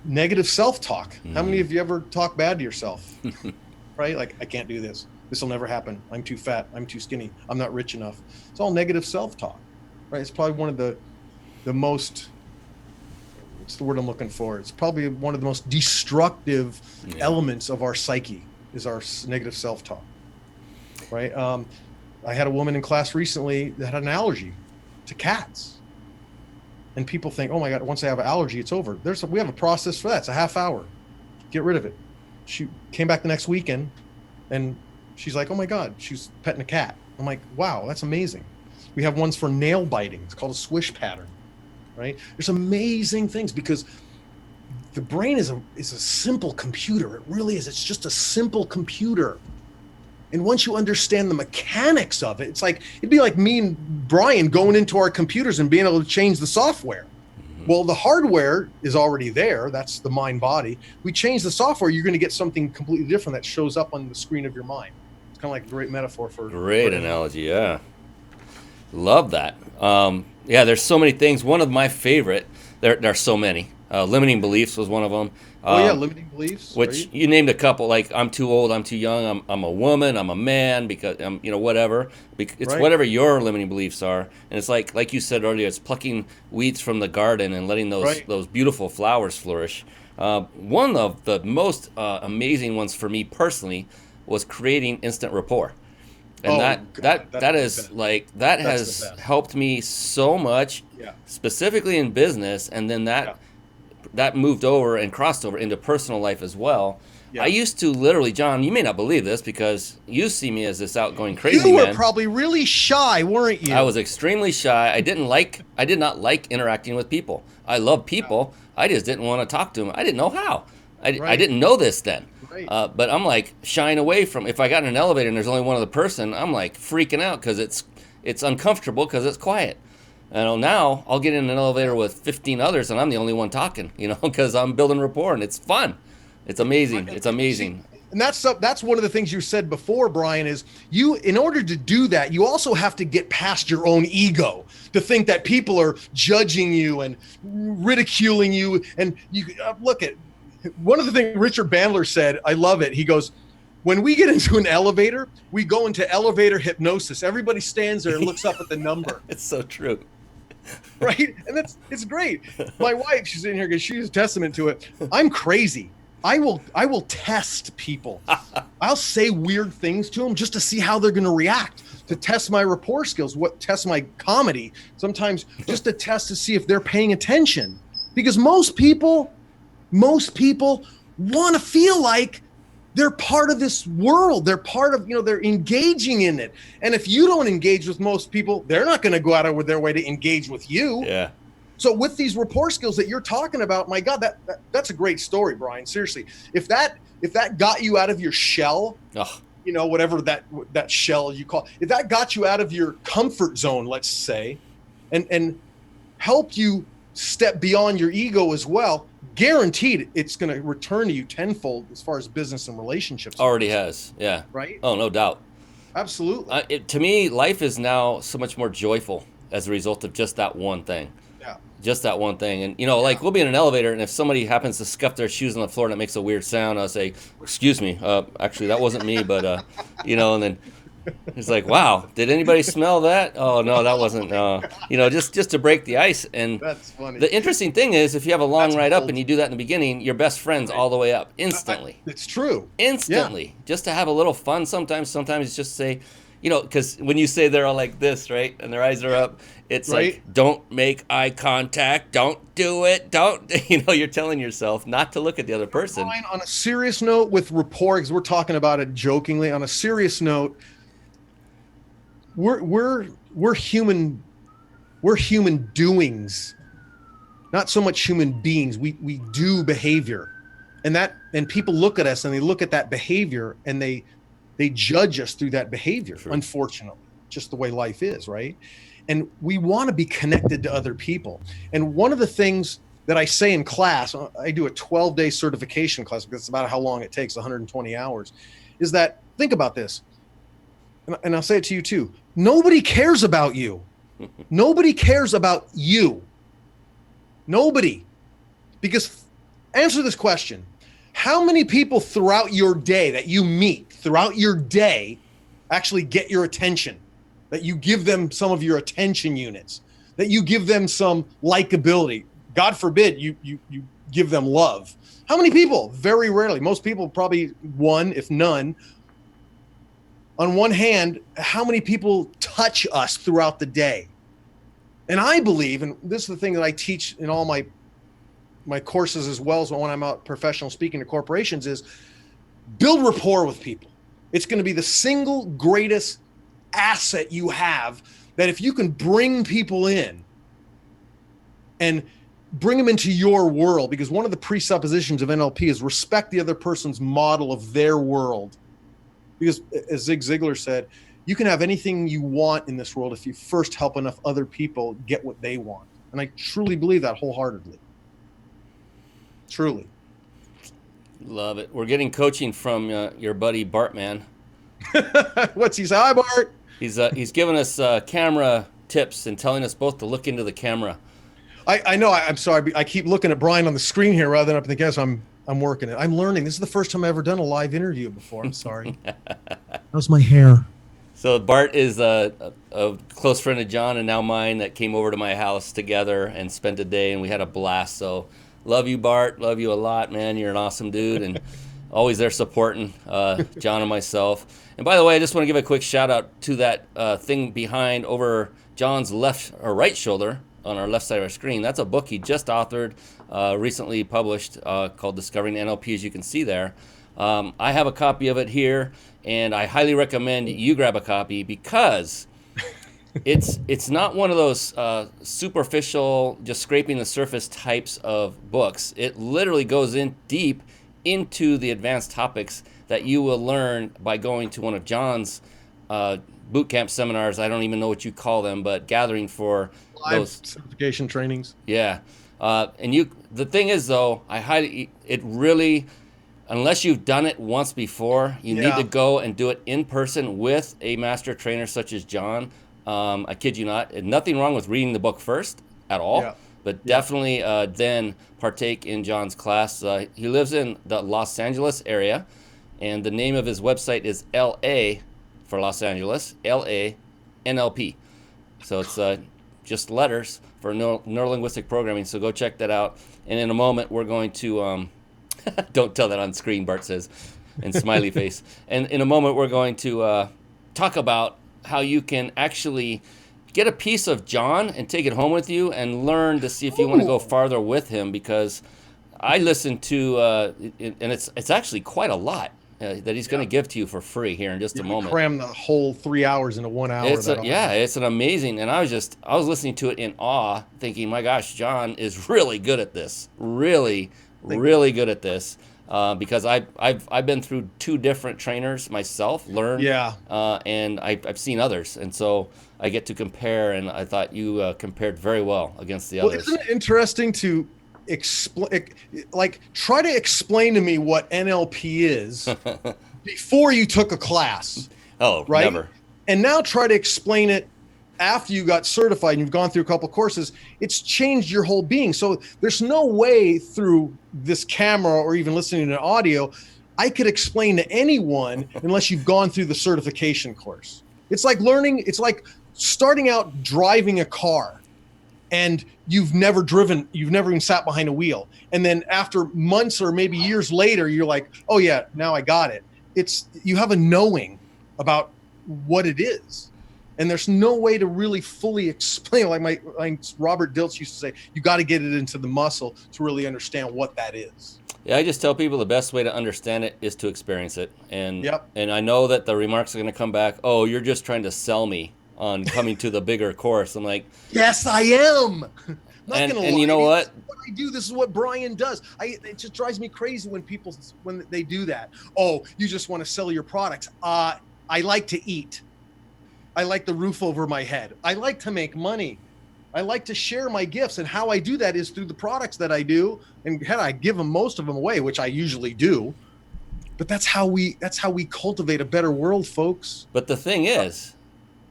negative self-talk. How many of you ever talk bad to yourself? Right? Like, I can't do this. This will never happen. I'm too fat. I'm too skinny. I'm not rich enough. It's all negative self-talk, right? It's probably one of the most, what's the word I'm looking for? It's probably one of the most destructive elements of our psyche is our negative self-talk, right? I had a woman in class recently that had an allergy to cats. And people think, oh my God, once they have an allergy, it's over. We have a process for that. It's a half hour. Get rid of it. She came back the next weekend and she's like, oh my God, she's petting a cat. I'm like, wow, that's amazing. We have ones for nail biting. It's called a swish pattern, right? There's amazing things because the brain is a simple computer. It really is. It's just a simple computer. And once you understand the mechanics of it, it'd be like me and Brian going into our computers and being able to change the software. Well, the hardware is already there. That's the mind body. We change the software, you're going to get something completely different that shows up on the screen of your mind. It's kind of like a great metaphor for. Great analogy. Yeah. Love that. There's so many things. One of my favorite, there are so many. Limiting beliefs was one of them. Limiting beliefs. Which right? You named a couple, like I'm too old, I'm too young, I'm a woman, I'm a man, because I'm, whatever. It's right. Whatever your limiting beliefs are. And it's like you said earlier, it's plucking weeds from the garden and letting those beautiful flowers flourish. One of the most amazing ones for me personally was creating instant rapport. And that has helped me so much, specifically in business, and then that moved over and crossed over into personal life as well. Yeah. I used to literally, John, you may not believe this because you see me as this outgoing crazy man. You were probably really shy, weren't you? I was extremely shy. I did not like interacting with people. I love people. I just didn't want to talk to them. I didn't know how. I didn't know this then. Right. But I'm like shying away from, if I got in an elevator and there's only one other person, I'm like freaking out because it's uncomfortable because it's quiet. And now I'll get in an elevator with 15 others and I'm the only one talking, because I'm building rapport and it's fun. It's amazing. It's amazing. And that's one of the things you said before, Brian, is in order to do that, you also have to get past your own ego to think that people are judging you and ridiculing you. And you look at one of the things Richard Bandler said, I love it. He goes, when we get into an elevator, we go into elevator hypnosis. Everybody stands there and looks up at the number. It's so true. Right? And it's great. My wife, she's in here because she's a testament to it. I'm crazy. I will test people. I'll say weird things to them just to see how they're going to react, to test my rapport skills, test my comedy, sometimes just to test to see if they're paying attention. Because most people want to feel like they're part of this world. They're part of, they're engaging in it. And if you don't engage with most people, they're not going to go out of their way to engage with you. Yeah. So with these rapport skills that you're talking about, my God, that's a great story, Brian. Seriously, if that got you out of your shell, whatever that shell you call, if that got you out of your comfort zone, let's say, and help you step beyond your ego as well, guaranteed it's going to return to you tenfold as far as business and relationships. Already has. Yeah. Right? Oh, no doubt. Absolutely. To me, life is now so much more joyful as a result of just that one thing. Yeah. Just that one thing. And, you know, like we'll be in an elevator, and if somebody happens to scuff their shoes on the floor and it makes a weird sound, I'll say, excuse me, actually, that wasn't me, but, you know, and then it's like, wow, did anybody smell that? Oh, no, that wasn't, you know, just to break the ice. And That's funny. the interesting thing is, if you have a long That's ride up bold. and you do that in the beginning, you're best friends all the way up instantly. It's true. Instantly. Just to have a little fun sometimes it's just say, you know, because when you say they're all like this, right, and their eyes are up, it's Right. like, don't make eye contact, don't do it, don't, you know, you're telling yourself not to look at the other person. Brian, on a serious note with rapport, because we're talking about it jokingly, on a serious note, we're human doings, not so much human beings. We do behavior, and people look at us and they look at that behavior and they judge us through that behavior. True. Unfortunately, just the way life is, right? And we want to be connected to other people. And one of the things that I say in class, I do a 12-day certification class because it's about how long it takes, 120 hours, is that, think about this, and I'll say it to you too. Nobody cares about you. Nobody cares about you. Nobody. Because answer this question. How many people throughout your day that you meet throughout your day actually get your attention? That you give them some of your attention units, that you give them some likability. God forbid you give them love. How many people? Very rarely. Most people probably one, if none. On one hand, how many people touch us throughout the day? And I believe, and this is the thing that I teach in all my courses as well as when I'm out professional speaking to corporations, is build rapport with people. It's going to be the single greatest asset you have, that if you can bring people in and bring them into your world, because one of the presuppositions of NLP is respect the other person's model of their world. Because as Zig Ziglar said, you can have anything you want in this world if you first help enough other people get what they want. And I truly believe that wholeheartedly. Truly. Love it. We're getting coaching from your buddy Bart, man. What's he say? Hi, Bart. He's giving us camera tips and telling us both to look into the camera. I know. I'm sorry. I keep looking at Brian on the screen here rather than up in the guest. I'm working it. I'm learning. This is the first time I've ever done a live interview before. I'm sorry. How's my hair? So Bart is a close friend of John and now mine that came over to my house together and spent a day, and we had a blast. So love you, Bart. Love you a lot, man. You're an awesome dude, and always there supporting John and myself. And by the way, I just want to give a quick shout out to that thing behind over John's left or right shoulder on our left side of our screen. That's a book he just authored, recently published, called Discovering NLP, as you can see there. I have a copy of it here, and I highly recommend you grab a copy, because it's not one of those superficial, just scraping the surface types of books. It literally goes in deep into the advanced topics that you will learn by going to one of John's boot camp seminars. I don't even know what you call them, but gathering for Live those certification trainings. Yeah. And the thing is, though, it really, unless you've done it once before, you need to go and do it in person with a master trainer such as John. I kid you not. Nothing wrong with reading the book first at all, but definitely then partake in John's class. He lives in the Los Angeles area, and the name of his website is LA for Los Angeles, LA-NLP. So it's just letters for neurolinguistic programming. So go check that out. And in a moment, we're going to, don't tell that on screen, Bart says, and smiley face. And in a moment, we're going to talk about how you can actually get a piece of John and take it home with you and learn to see if you want to go farther with him, because I listened to, and it's actually quite a lot that he's going to give to you for free here in just a moment. Cram the whole 3 hours into 1 hour. It's an amazing, and I was listening to it in awe, thinking, my gosh, John is really good at this, really good at this. because I've been through 2 different trainers myself, learned, and I've seen others, and so I get to compare. And I thought you compared very well against the others. Isn't it interesting to try to explain to me what NLP is before you took a class? Oh, right? Never. And now try to explain it after you got certified and you've gone through a couple of courses. It's changed your whole being. So there's no way through this camera or even listening to audio I could explain to anyone unless you've gone through the certification course. It's like starting out driving a car and you've never even sat behind a wheel. And then after months or maybe years later, you're like, oh yeah, now I got it. You have a knowing about what it is. And there's no way to really fully explain. Like Robert Dilts used to say, you got to get it into the muscle to really understand what that is. Yeah, I just tell people the best way to understand it is to experience it. And I know that the remarks are going to come back, oh, you're just trying to sell me on coming to the bigger course. I'm like, yes, I am. And you know what? This is what I do. This is what Brian does. It just drives me crazy when they do that. Oh, you just want to sell your products. I like to eat. I like the roof over my head. I like to make money. I like to share my gifts, and how I do that is through the products that I do. And I give most of them away, which I usually do. But that's how we cultivate a better world, folks. But the thing is,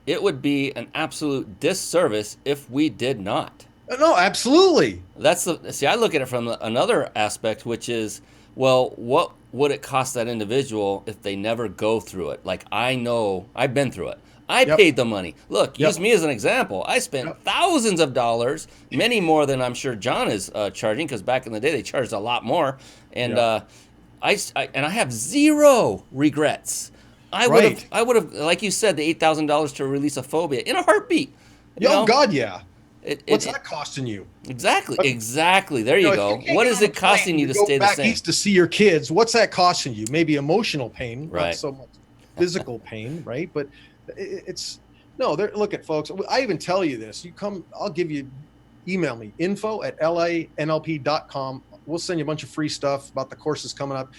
it would be an absolute disservice if we did not. No, absolutely. I look at it from another aspect, which is, well, what would it cost that individual if they never go through it? Like, I know I've been through it. I paid the money. Look, use me as an example. I spent thousands of dollars, many more than I'm sure John is charging, because back in the day they charged a lot more. And I have zero regrets. I would have, like you said, the $8,000 to release a phobia in a heartbeat. Oh God, yeah. What's that costing you? Exactly. There you go. What is it costing you to stay the same? Go back east to see your kids. What's that costing you? Maybe emotional pain, not so much physical pain, right? But look at folks. I even tell you this. Email me, info@lanlp.com. We'll send you a bunch of free stuff about the courses coming up.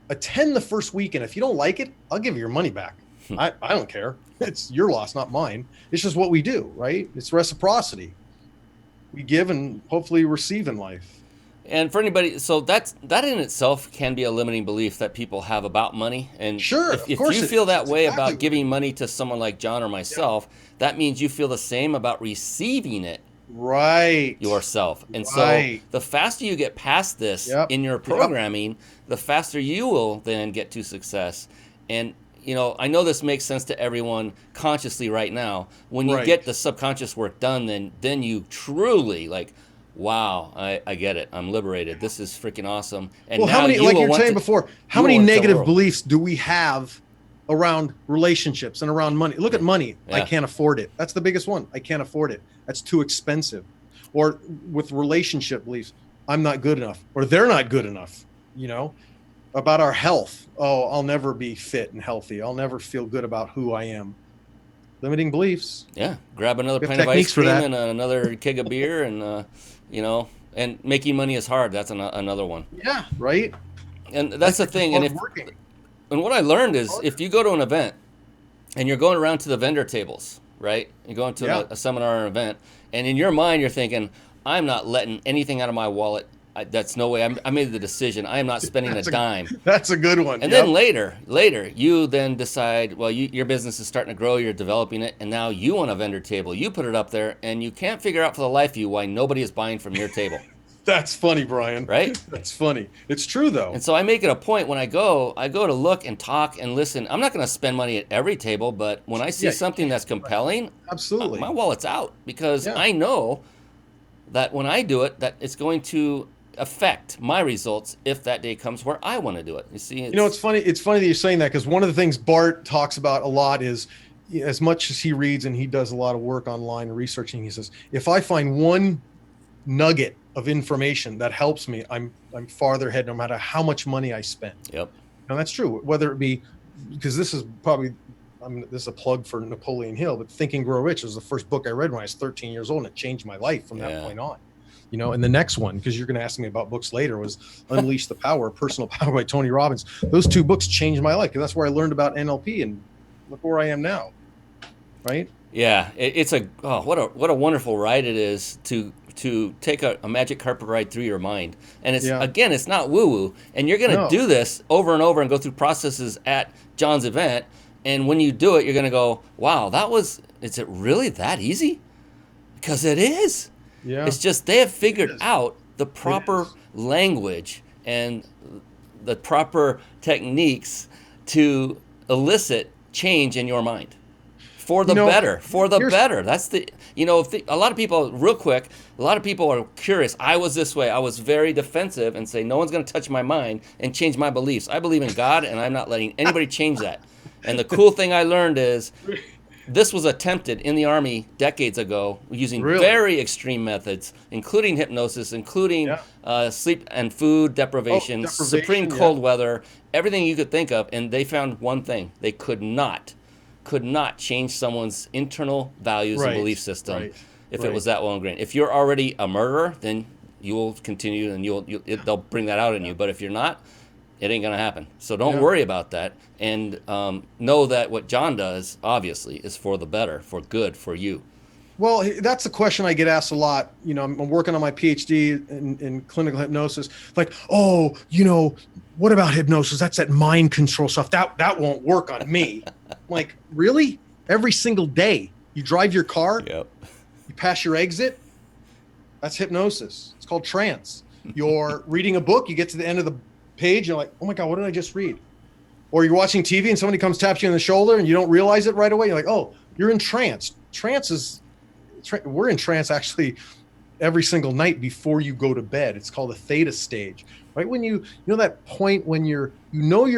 Attend the first weekend. If you don't like it, I'll give you your money back. I don't care. It's your loss, not mine. It's just what we do, right? It's reciprocity. We give and hopefully receive in life. And for anybody, so that in itself can be a limiting belief that people have about money. And sure, if you feel that way about giving money to someone like John or myself, that means you feel the same about receiving it yourself. And so the faster you get past this in your programming, the faster you will then get to success. And I know this makes sense to everyone consciously right now. When you get the subconscious work done, then you truly wow, I get it. I'm liberated. This is freaking awesome. And how many, like you were saying before, how many negative beliefs do we have around relationships and around money? Look at money. I can't afford it. That's the biggest one. I can't afford it. That's too expensive. Or with relationship beliefs, I'm not good enough, or they're not good enough, about our health. Oh, I'll never be fit and healthy. I'll never feel good about who I am. Limiting beliefs. Yeah. Grab another pint of ice cream and another keg of beer and, and making money is hard. That's another one. Yeah, right. And that's the thing. And what I learned is if you go to an event and you're going around to the vendor tables, right? You're going to a seminar or an event, and in your mind you're thinking, I'm not letting anything out of my wallet. That's no way. I made the decision. I am not spending a dime. That's a good one. And then later, you then decide, well, your business is starting to grow. You're developing it. And now you want a vendor table. You put it up there and you can't figure out for the life of you why nobody is buying from your table. That's funny, Brian. Right? That's funny. It's true, though. And so I make it a point when I go to look and talk and listen. I'm not going to spend money at every table, but when I see something that's compelling, absolutely, my wallet's out, because I know that when I do it, that it's going to affect my results if that day comes where I want to do it. You see, it's funny. It's funny that you're saying that, because one of the things Bart talks about a lot is, as much as he reads and he does a lot of work online and researching, he says, if I find one nugget of information that helps me, I'm farther ahead no matter how much money I spend. Yep. And that's true. Whether it be, because this is probably, this is a plug for Napoleon Hill, but Think and Grow Rich was the first book I read when I was 13 years old, and it changed my life from that point on. And the next one, because you're going to ask me about books later, was Unleash the Power, Personal Power by Tony Robbins. Those 2 books changed my life, because that's where I learned about NLP, and look where I am now. Right? Yeah, it's what a wonderful ride it is to take a magic carpet ride through your mind. And it's not woo-woo. And you're going to do this over and over and go through processes at John's event. And when you do it, you're going to go, wow, is it really that easy? Because it is. Yeah. It's just they have figured out the proper language and the proper techniques to elicit change in your mind. For the better. That's a lot of people, real quick, a lot of people are curious. I was this way. I was very defensive and say, no one's going to touch my mind and change my beliefs. I believe in God, and I'm not letting anybody change that. And the cool thing I learned is this was attempted in the Army decades ago using very extreme methods, including hypnosis, including sleep and food deprivation, supreme cold weather, everything you could think of. And they found one thing. They could not change someone's internal values and belief system if it was that well ingrained. If you're already a murderer, then you will continue and they'll bring that out in you. But if you're not, it ain't going to happen. So don't worry about that. And know that what John does, obviously, is for the better, for good, for you. Well, that's a question I get asked a lot. I'm working on my PhD in clinical hypnosis. Like, what about hypnosis? That's that mind control stuff. That won't work on me. Like, really? Every single day you drive your car, you pass your exit, that's hypnosis. It's called trance. You're reading a book, you get to the end of the page, you're like, oh my God, what did I just read? Or you're watching TV and somebody comes, taps you on the shoulder and you don't realize it right away. You're like, oh, you're in trance. We're in trance actually every single night before you go to bed. It's called the theta stage. Right when you that point when you're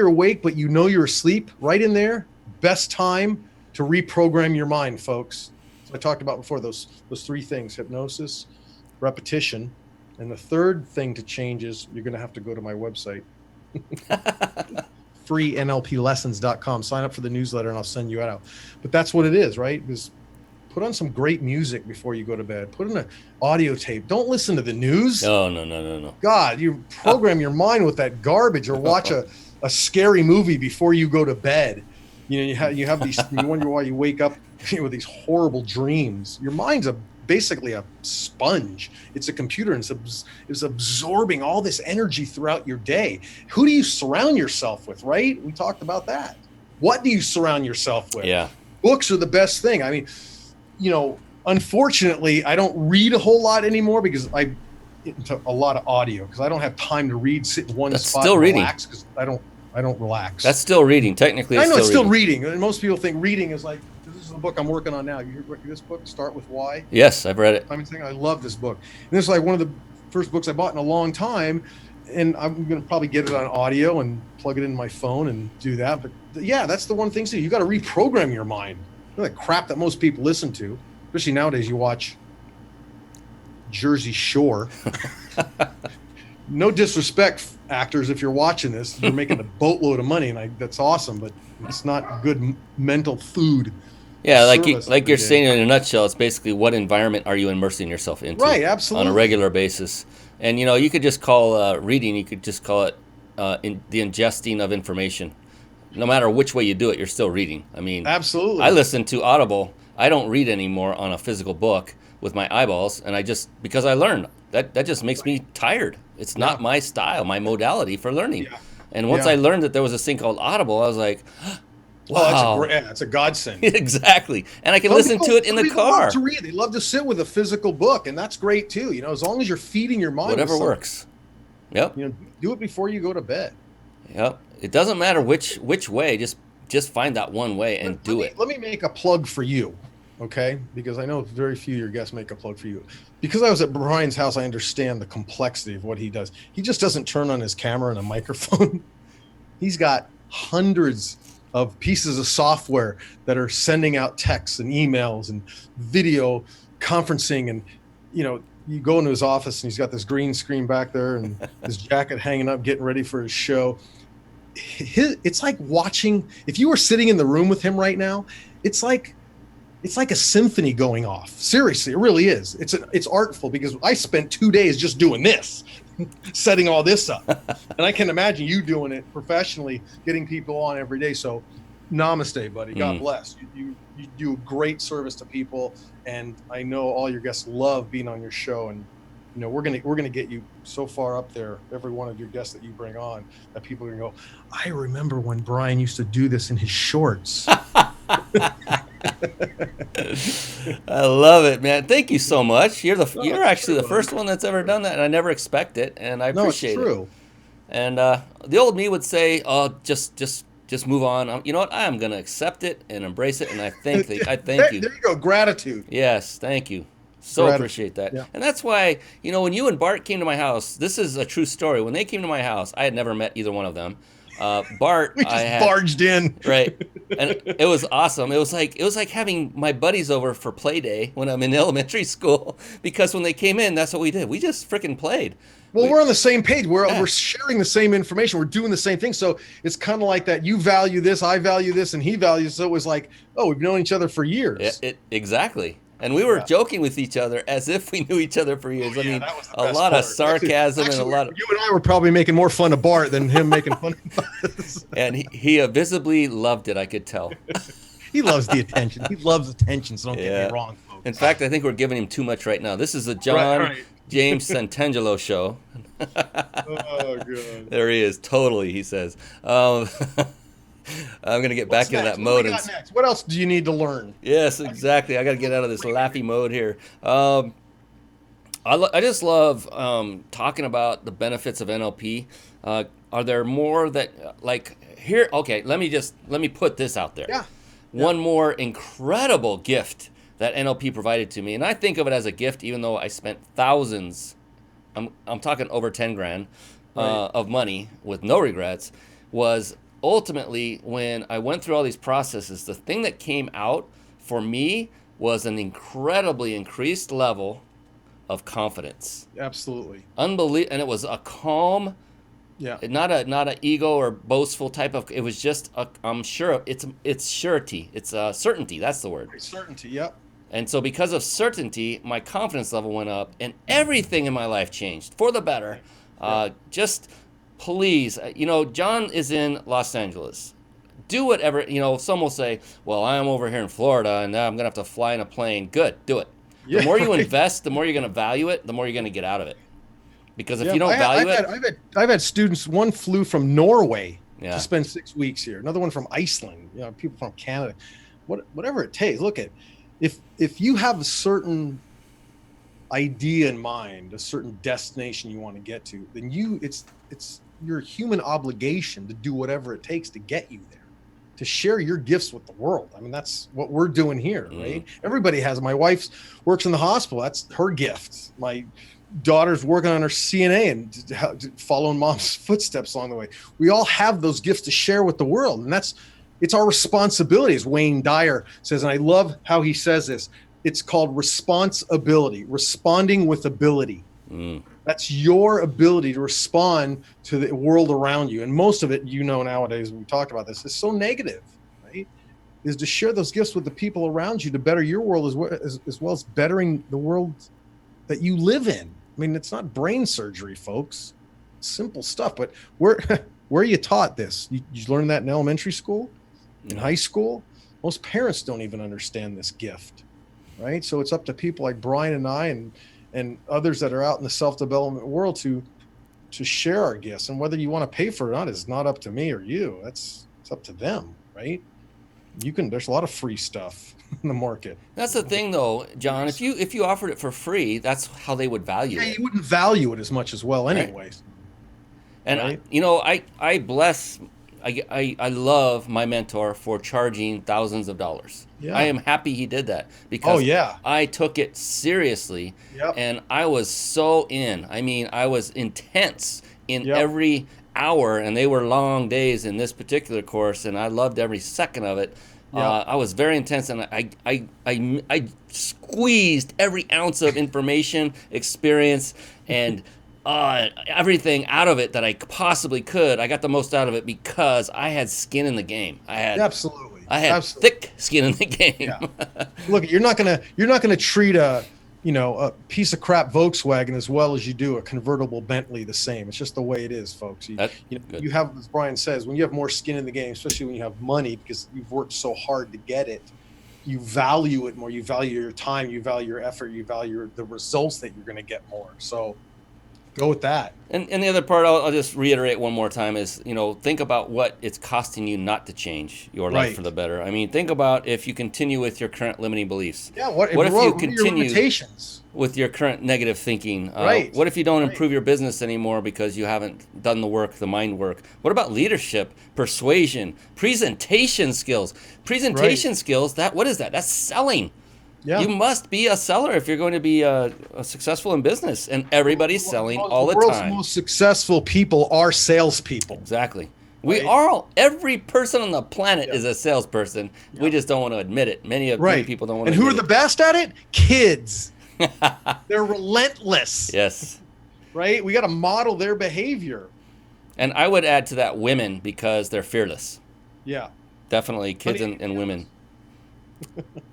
awake, but you're asleep, right in there, best time to reprogram your mind, folks. So I talked about before those 3 things: hypnosis, repetition, and the third thing to change is you're going to have to go to my website, freenlplessons.com. Sign up for the newsletter and I'll send you out. But that's what it is, right? Is put on some great music before you go to bed. Put in an audio tape. Don't listen to the news. No. God, you program your mind with that garbage, or watch a scary movie before you go to bed. You have these, you wonder why you wake up with these horrible dreams. Your mind's basically a sponge. It's a computer, and it's absorbing all this energy throughout your day. Who do you surround yourself with, right? We talked about that. What do you surround yourself with? Yeah. Books are the best thing. I mean, unfortunately, I don't read a whole lot anymore because I get into a lot of audio because I don't have time to read, sit in one spot and relax, because I don't relax. That's still reading. Technically, I know it's still reading. And most people think reading is like, this is the book I'm working on now. You heard this book, Start With Why? Yes, I've read it. I love this book. And this is like one of the first books I bought in a long time. And I'm going to probably get it on audio and plug it in my phone and do that. But yeah, that's the one thing. So you got to reprogram your mind. The crap that most people listen to, especially nowadays. You watch Jersey Shore. No disrespect, actors, if you're watching this, you're making a boatload of money, and that's awesome, but it's not good mental food. Yeah, like you're saying in a nutshell, it's basically what environment are you immersing yourself into? Right, absolutely. On a regular basis. And you could just call reading, you could just call it the ingesting of information. No matter which way you do it, you're still reading. I mean, absolutely. I listen to Audible. I don't read anymore on a physical book with my eyeballs, and because I learned that just makes me tired. It's not my style, my modality for learning. Yeah. And once I learned that there was this thing called Audible, I was like, wow. Oh, that's a godsend. Exactly. And I can listen to it in the car. Love to read. They love to sit with a physical book, and that's great too. As long as you're feeding your mind. Whatever works. Yep. Do it before you go to bed. Yep. It doesn't matter which way. Just find that one way and do it. Let me make a plug for you, okay? Because I know very few of your guests make a plug for you. Because I was at Brian's house, I understand the complexity of what he does. He just doesn't turn on his camera and a microphone. He's got hundreds of pieces of software that are sending out texts and emails and video conferencing. And, you go into his office and he's got this green screen back there and his jacket hanging up, getting ready for his show. It's like watching, if you were sitting in the room with him right now, it's like it's like a symphony going off. Seriously, it really is. It's artful because I spent 2 days just doing this, setting all this up. And I can imagine you doing it professionally, getting people on every day. So namaste, buddy. God bless. You do a great service to people. And I know all your guests love being on your show. And you know, we're gonna get you so far up there, every one of your guests that you bring on, that people are gonna go, I remember when Brian used to do this in his shorts. I love it, man. Thank you so much. You're actually the first one that's ever done that, and I never expect it, and I appreciate it. And the old me would say, "Oh, just move on." You know what? I am gonna accept it and embrace it, and I thank you. There you go, gratitude. Yes, thank you. So appreciate that. Yeah. And that's why, you know, when you and Bart came to my house, this is a true story. When they came to my house, I had never met either one of them. Bart, we just barged in, right, and it was awesome. It was like having my buddies over for play day when I'm in elementary school, because when they came in, that's what we did. We just freaking played. Well, we're on the same page. We're sharing the same information. We're doing the same thing. So it's kind of like that. You value this, I value this, and he values. So it was like, oh, we've known each other for years. Exactly. And we were joking with each other as if we knew each other for years. Oh, I mean, a lot of sarcasm and a lot of... You and I were probably making more fun of Bart than him making fun of us. And he visibly loved it, I could tell. He loves the attention. He loves attention, so don't get me wrong, folks. In fact, I think we're giving him too much right now. This is the John James Santangelo show. Oh, God. There he is, totally, he says. I'm going to get back into that mode. What else do you need to learn? Yes, exactly. I got to get out of this laughy mode here. I just love talking about the benefits of NLP. Are there more that, like, here? Okay, let me put this out there. Yeah. One more incredible gift that NLP provided to me, and I think of it as a gift, even though I spent thousands. I'm talking over 10 grand of money with no regrets. Was ultimately, when I went through all these processes, the thing that came out for me was an incredibly increased level of confidence. Absolutely. And it was a calm, not a ego or boastful type of, it was just, I'm sure, it's surety. It's certainty, that's the word. Certainty, yep. And so because of certainty, my confidence level went up, and everything in my life changed for the better. Just... Please, you know, John is in Los Angeles. Do whatever, you know, some will say, well, I'm over here in Florida and now I'm going to have to fly in a plane. Good, do it. The more you invest, the more you're going to value it, the more you're going to get out of it. Because if you don't value it... I've had students, one flew from Norway to spend 6 weeks here. Another one from Iceland, you know, people from Canada. Whatever it takes. Look at, if you have a certain idea in mind, a certain destination you want to get to, then it's your human obligation to do whatever it takes to get you there, to share your gifts with the world. I mean, that's what we're doing here, right? Everybody has. My wife works in the hospital. That's her gift. My daughter's working on her CNA and following mom's footsteps along the way. We all have those gifts to share with the world. And it's our responsibility, as Wayne Dyer says. And I love how he says this. It's called responsibility, responding with ability. That's your ability to respond to the world around you. And most of it, you know, nowadays, we talked about this, is so negative, right? Is to share those gifts with the people around you to better your world as well as bettering the world that you live in. I mean, it's not brain surgery, folks. Simple stuff. But where are you taught this? You learned that in elementary school, in high school? Most parents don't even understand this gift, right? So it's up to people like Brian and I and others that are out in the self-development world to share our gifts. And whether you want to pay for it or not is not up to me or you. It's up to them, right? There's a lot of free stuff in the market. That's the thing though, John, if you offered it for free, that's how they would value it. Yeah, you wouldn't value it as much as well anyways. Right. And you know, I love my mentor for charging thousands of dollars. Yeah. I am happy he did that because I took it seriously and I was so in. I mean, I was intense in every hour, and they were long days in this particular course, and I loved every second of it. I was very intense, and I squeezed every ounce of information, experience, and everything out of it that I possibly could. I got the most out of it because I had skin in the game. I had absolutely. I have thick skin in the game. Yeah. Look, you're not gonna treat a piece of crap Volkswagen as well as you do a convertible Bentley the same. It's just the way it is, folks. You have, as Brian says, when you have more skin in the game, especially when you have money because you've worked so hard to get it, you value it more. You value your time, you value your effort, you value the results that you're going to get more. So go with that. And the other part, I'll just reiterate one more time is, think about what it's costing you not to change your life for the better. I mean, think about if you continue with your current limiting beliefs. Yeah. What if you continue limitations? With your current negative thinking? What if you don't improve your business anymore because you haven't done the work, the mind work? What about leadership, persuasion, presentation skills? Skills, what is that? That's selling. Yeah. You must be a seller if you're going to be successful in business, and everybody's selling all the time. The world's most successful people are salespeople. Exactly. We are. Every person on the planet is a salesperson. Yeah. We just don't want to admit it. Many people don't want to admit it. And who are the best at it? Kids. They're relentless. Yes. Right? We got to model their behavior. And I would add to that women, because they're fearless. Yeah. Definitely kids and women.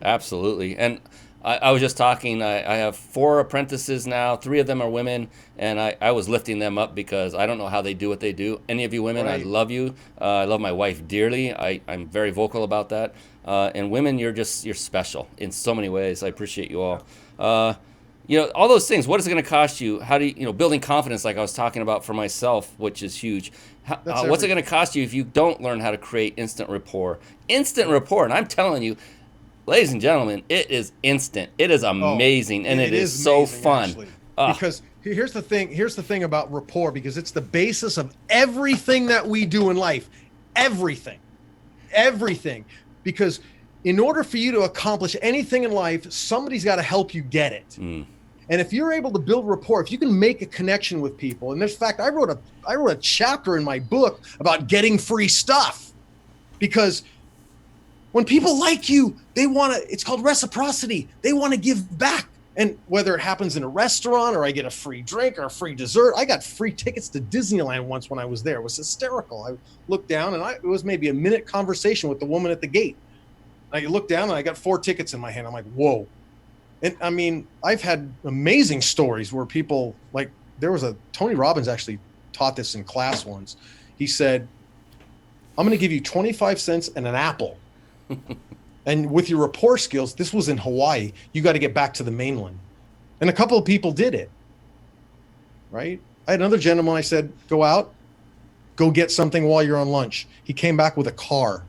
Absolutely. And I was just talking, I have 4 apprentices now. 3 of them are women, and I was lifting them up because I don't know how they do what they do. Any of you women, I love you. I love my wife dearly. I'm very vocal about that. And women, you're special in so many ways. I appreciate you all. All those things. What is it going to cost you? How do you, building confidence, like I was talking about for myself, which is huge. What's it going to cost you if you don't learn how to create instant rapport? Instant rapport, and I'm telling you, ladies and gentlemen, it is instant. It is amazing, and it is so fun. Because here's the thing about rapport, because it's the basis of everything that we do in life. Everything. Because in order for you to accomplish anything in life, somebody's got to help you get it. Mm. And if you're able to build rapport, if you can make a connection with people, and in fact, I wrote a chapter in my book about getting free stuff, because when people like you, it's called reciprocity. They want to give back. And whether it happens in a restaurant or I get a free drink or a free dessert, I got free tickets to Disneyland once when I was there. It was hysterical. I looked down and it was maybe a minute conversation with the woman at the gate. I looked down and I got 4 tickets in my hand. I'm like, whoa. And I mean, I've had amazing stories where people, like, Tony Robbins actually taught this in class once. He said, I'm going to give you 25 cents and an apple. And with your rapport skills, this was in Hawaii, you got to get back to the mainland. And a couple of people did it, right? I had another gentleman, I said, go get something while you're on lunch. He came back with a car.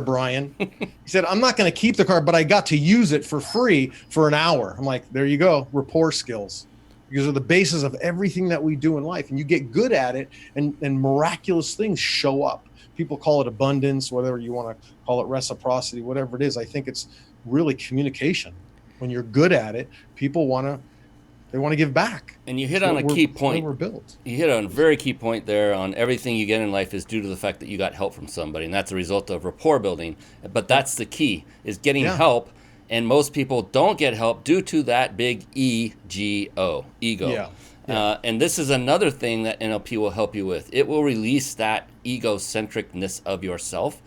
Brian. He said, I'm not going to keep the car, but I got to use it for free for an hour. I'm like, there you go, rapport skills. Because they're the basis of everything that we do in life. And you get good at it, and miraculous things show up. People call it abundance, whatever you want to call it, reciprocity, whatever it is. I think it's really communication. When you're good at it, people want to give back. And you hit on a key point. We're built. You hit on a very key point there on everything you get in life is due to the fact that you got help from somebody, and that's a result of rapport building. But that's the key, is getting help. And most people don't get help due to that big ego. Yeah. And this is another thing that NLP will help you with. It will release that egocentricness of yourself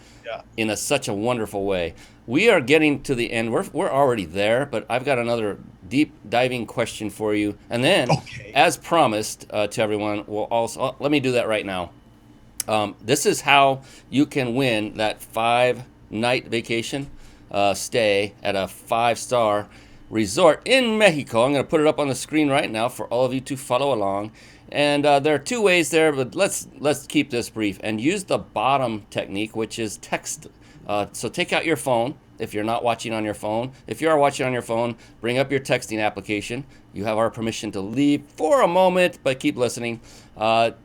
in such a wonderful way. We are getting to the end. We're already there, but I've got another deep diving question for you. And then, as promised to everyone, let me do that right now. This is how you can win that 5-night vacation stay at a 5-star resort in Mexico. I'm going to put it up on the screen right now for all of you to follow along. And there are 2 ways there, but let's keep this brief and use the bottom technique, which is text. So take out your phone if you're not watching on your phone. If you are watching on your phone, bring up your texting application. You have our permission to leave for a moment, but keep listening. And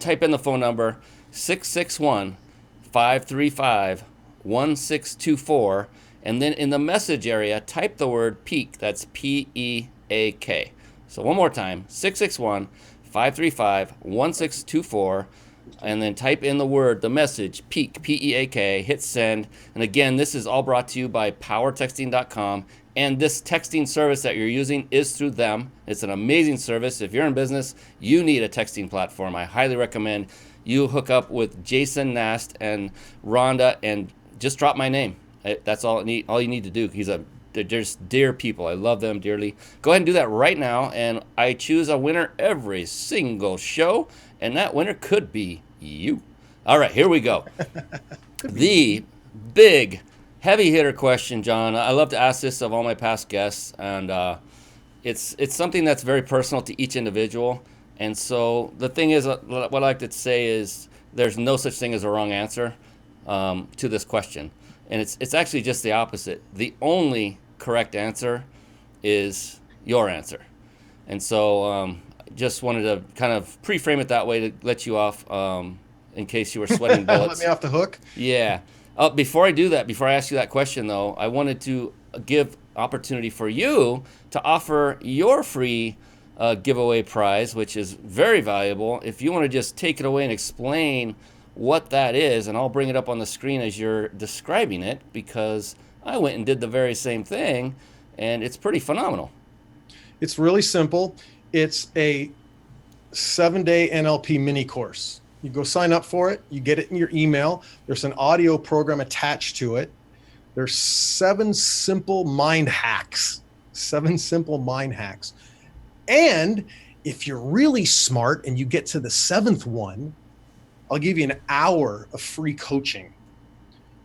type in the phone number 661-535-1624. And then in the message area, type the word PEAK. That's P-E-A-K. So one more time, 661-535-1624. And then type in the message, PEAK, P-E-A-K, hit send. And again, this is all brought to you by powertexting.com. And this texting service that you're using is through them. It's an amazing service. If you're in business, you need a texting platform. I highly recommend you hook up with Jason Nast and Rhonda and just drop my name. That's all you need to do. They're just dear people. I love them dearly. Go ahead and do that right now, and I choose a winner every single show, and that winner could be you. All right, here we go. The big heavy hitter question, John. I love to ask this of all my past guests, and it's something that's very personal to each individual. And so the thing is, what I like to say is there's no such thing as a wrong answer to this question. And it's actually just the opposite. The only correct answer is your answer. And so just wanted to kind of pre-frame it that way to let you off in case you were sweating bullets. Let me off the hook? Yeah. Before I do that, before I ask you that question, though, I wanted to give opportunity for you to offer your free giveaway prize, which is very valuable. If you want to just take it away and explain what that is, and I'll bring it up on the screen as you're describing it, because I went and did the very same thing, and it's pretty phenomenal. It's really simple. It's a 7-day NLP mini course. You go sign up for it. You get it in your email. There's an audio program attached to it. There's 7 simple mind hacks. 7 simple mind hacks. And if you're really smart and you get to the 7th one, I'll give you an hour of free coaching.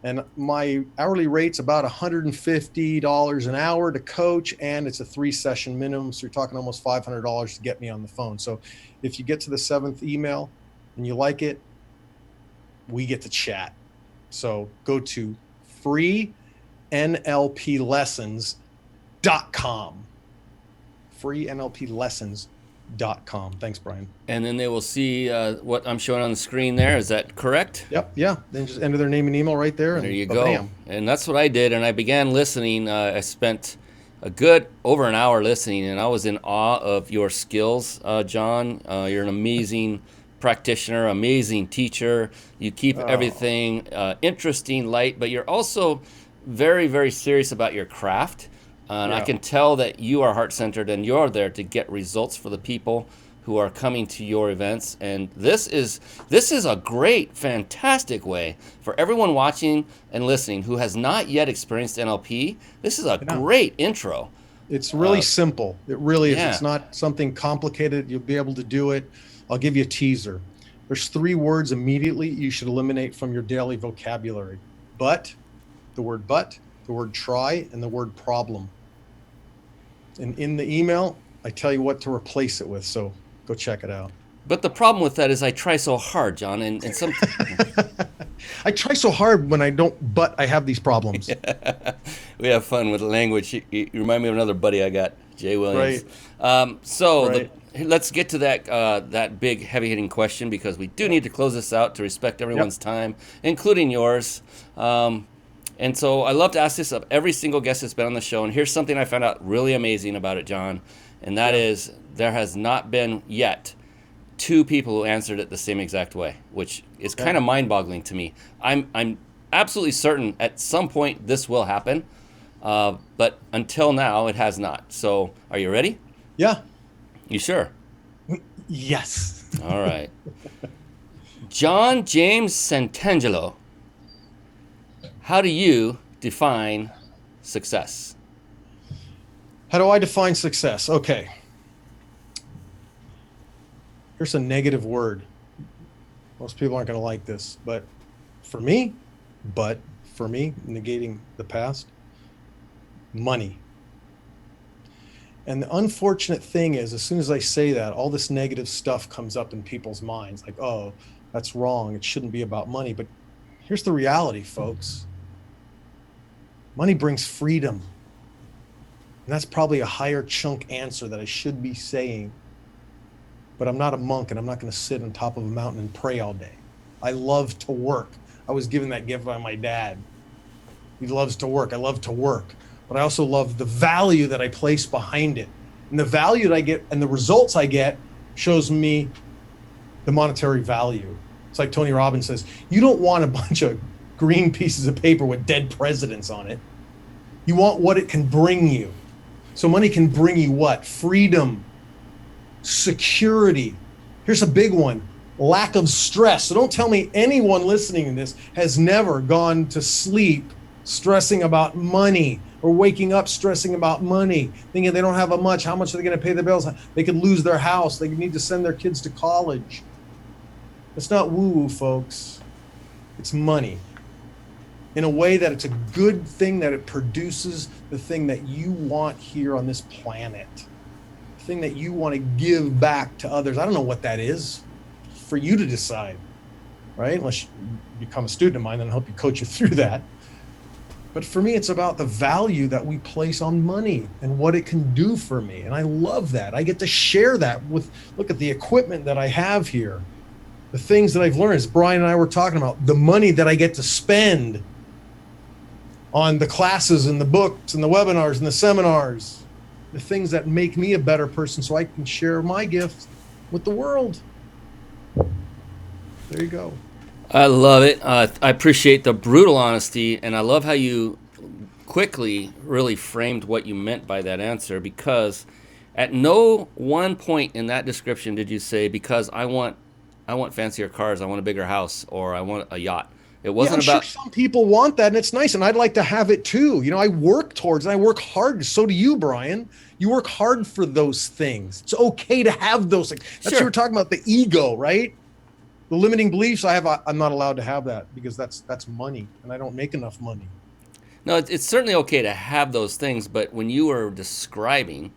And my hourly rate's about $150 an hour to coach, and it's a 3-session minimum. So you're talking almost $500 to get me on the phone. So if you get to the 7th email and you like it, we get to chat. So go to freenlplessons.com. freenlplessons.com. Thanks, Brian. And then they will see what I'm showing on the screen there. Is that correct? Yep. Yeah. Then just enter their name and email right there. There and you go. Bam. And that's what I did. And I began listening. I spent a good over an hour listening, and I was in awe of your skills, John. You're an amazing practitioner, amazing teacher. You keep everything interesting, light, but you're also very, very serious about your craft. And I can tell that you are heart-centered and you're there to get results for the people who are coming to your events. And this is a great, fantastic way for everyone watching and listening who has not yet experienced NLP. This is a great intro. It's really simple. It really is. Yeah. It's not something complicated. You'll be able to do it. I'll give you a teaser. There's 3 words immediately you should eliminate from your daily vocabulary. But, the word try, and the word problem. And in the email, I tell you what to replace it with. So go check it out. But the problem with that is I try so hard, John, and some. I try so hard when I don't, but I have these problems. We have fun with language. You remind me of another buddy I got, Jay Williams. Right. Let's get to that big heavy-hitting question, because we do need to close this out to respect everyone's time, including yours. And so I love to ask this of every single guest that's been on the show. And here's something I found out really amazing about it, John. And that is there has not been yet 2 people who answered it the same exact way, which is kind of mind-boggling to me. I'm absolutely certain at some point this will happen. But until now, it has not. So are you ready? Yeah. You sure? Yes. All right. John James Santangelo. How do you define success? How do I define success? Okay. Here's a negative word. Most people aren't going to like this, but for me, negating the past, money. And the unfortunate thing is, as soon as I say that, all this negative stuff comes up in people's minds. Like, oh, that's wrong. It shouldn't be about money. But here's the reality, folks. Money brings freedom. And that's probably a higher chunk answer that I should be saying. But I'm not a monk, and I'm not going to sit on top of a mountain and pray all day. I love to work. I was given that gift by my dad. He loves to work. I love to work. But I also love the value that I place behind it. And the value that I get and the results I get shows me the monetary value. It's like Tony Robbins says, you don't want a bunch of green pieces of paper with dead presidents on it. You want what it can bring you. So money can bring you what? Freedom, security. Here's a big one. lack of stress. So don't tell me anyone listening to this has never gone to sleep stressing about money, or waking up stressing about money, thinking they don't have how much are they going to pay the bills? They could lose their house. They need to send their kids to college. It's not woo-woo, folks. It's money. In a way that it's a good thing, that it produces the thing that you want here on this planet, the thing that you want to give back to others. I don't know what that is, for you to decide, right? Unless you become a student of mine, then I'll help you coach you through that. But for me, it's about the value that we place on money and what it can do for me. And I love that. I get to share that with, look at the equipment that I have here, the things that I've learned, as Brian and I were talking about, the money that I get to spend on the classes and the books and the webinars and the seminars, the things that make me a better person so I can share my gift with the world. There you go. I love it. I appreciate the brutal honesty, and I love how you quickly really framed what you meant by that answer, because at no one point in that description did you say, because I want fancier cars, I want a bigger house, or I want a yacht. It wasn't about... Sure, some people want that, and it's nice, and I'd like to have it too. You know, I work towards, and I work hard. So do you, Brian. You work hard for those things. It's okay to have those things. That's what you were talking about, the ego, right? The limiting beliefs I have, I'm not allowed to have that, because that's money, and I don't make enough money. No, it's certainly okay to have those things, but when you are describing,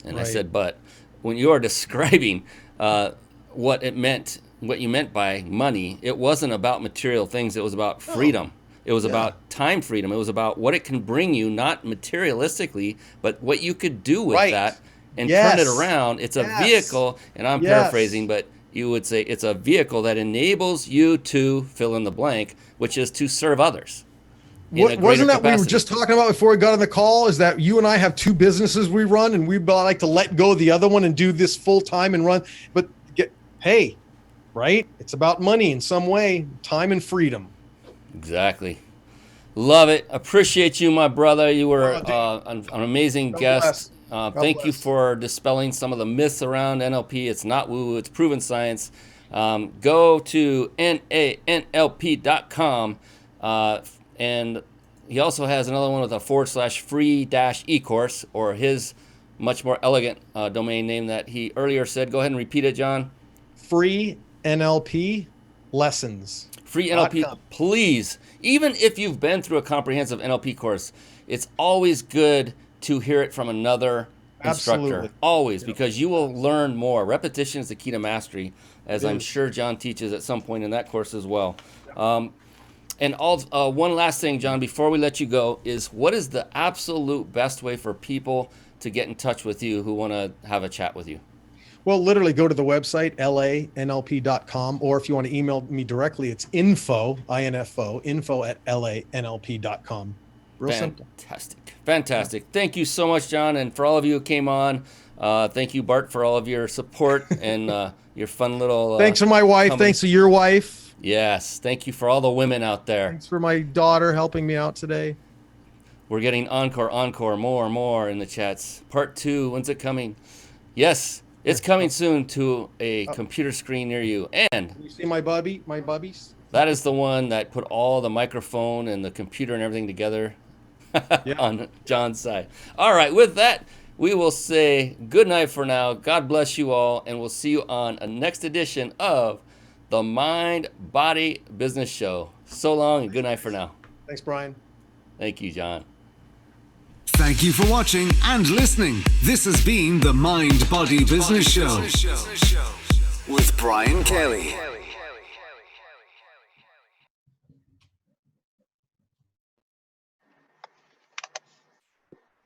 and I said but, when you are describing what you meant by money, it wasn't about material things. It was about freedom. It was about time freedom. It was about what it can bring you, not materialistically, but what you could do with that and turn it around. It's a vehicle, and I'm paraphrasing, but you would say it's a vehicle that enables you to fill in the blank, which is to serve others. Wasn't that we were just talking about before we got on the call, is that you and I have two businesses we run, and we like to let go of the other one and do this full time and run. But right? It's about money in some way, time and freedom. Exactly. Love it. Appreciate you, my brother. You were an amazing guest. Thank you for dispelling some of the myths around NLP. It's not woo-woo, it's proven science. Go to nanlp.com, and he also has another one with a /free-e-course, or his much more elegant domain name that he earlier said. Go ahead and repeat it, John. Free NLP lessons. Free NLP, please. Even if you've been through a comprehensive NLP course, it's always good to hear it from another instructor. Always, because you will learn more. Repetition is the key to mastery, as I'm sure John teaches at some point in that course as well. And one last thing, John, before we let you go, is what is the absolute best way for people to get in touch with you who want to have a chat with you? Well, literally go to the website, lanlp.com, or if you want to email me directly, it's info at lanlp.com. Real simple. Fantastic. Thank you so much, John. And for all of you who came on, thank you, Bart, for all of your support and your fun little... Thanks for my wife. company. Thanks to your wife. Yes. Thank you for all the women out there. Thanks for my daughter helping me out today. We're getting encore, more in the chats. Part 2, when's it coming? Yes. It's coming soon to a computer screen near you. And can you see my bubbies? That is the one that put all the microphone and the computer and everything together on John's side. All right, with that, we will say good night for now. God bless you all, and we'll see you on a next edition of the Mind Body Business Show. So long and good night for now. Thanks, Brian. Thank you, John. Thank you for watching and listening. This has been the Mind Body Business Show with Brian Kelly.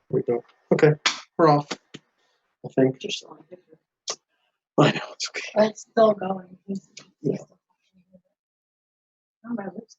We go. Okay, we're off. I think. I know it's okay. It's still going. Yeah. Oh, my lips.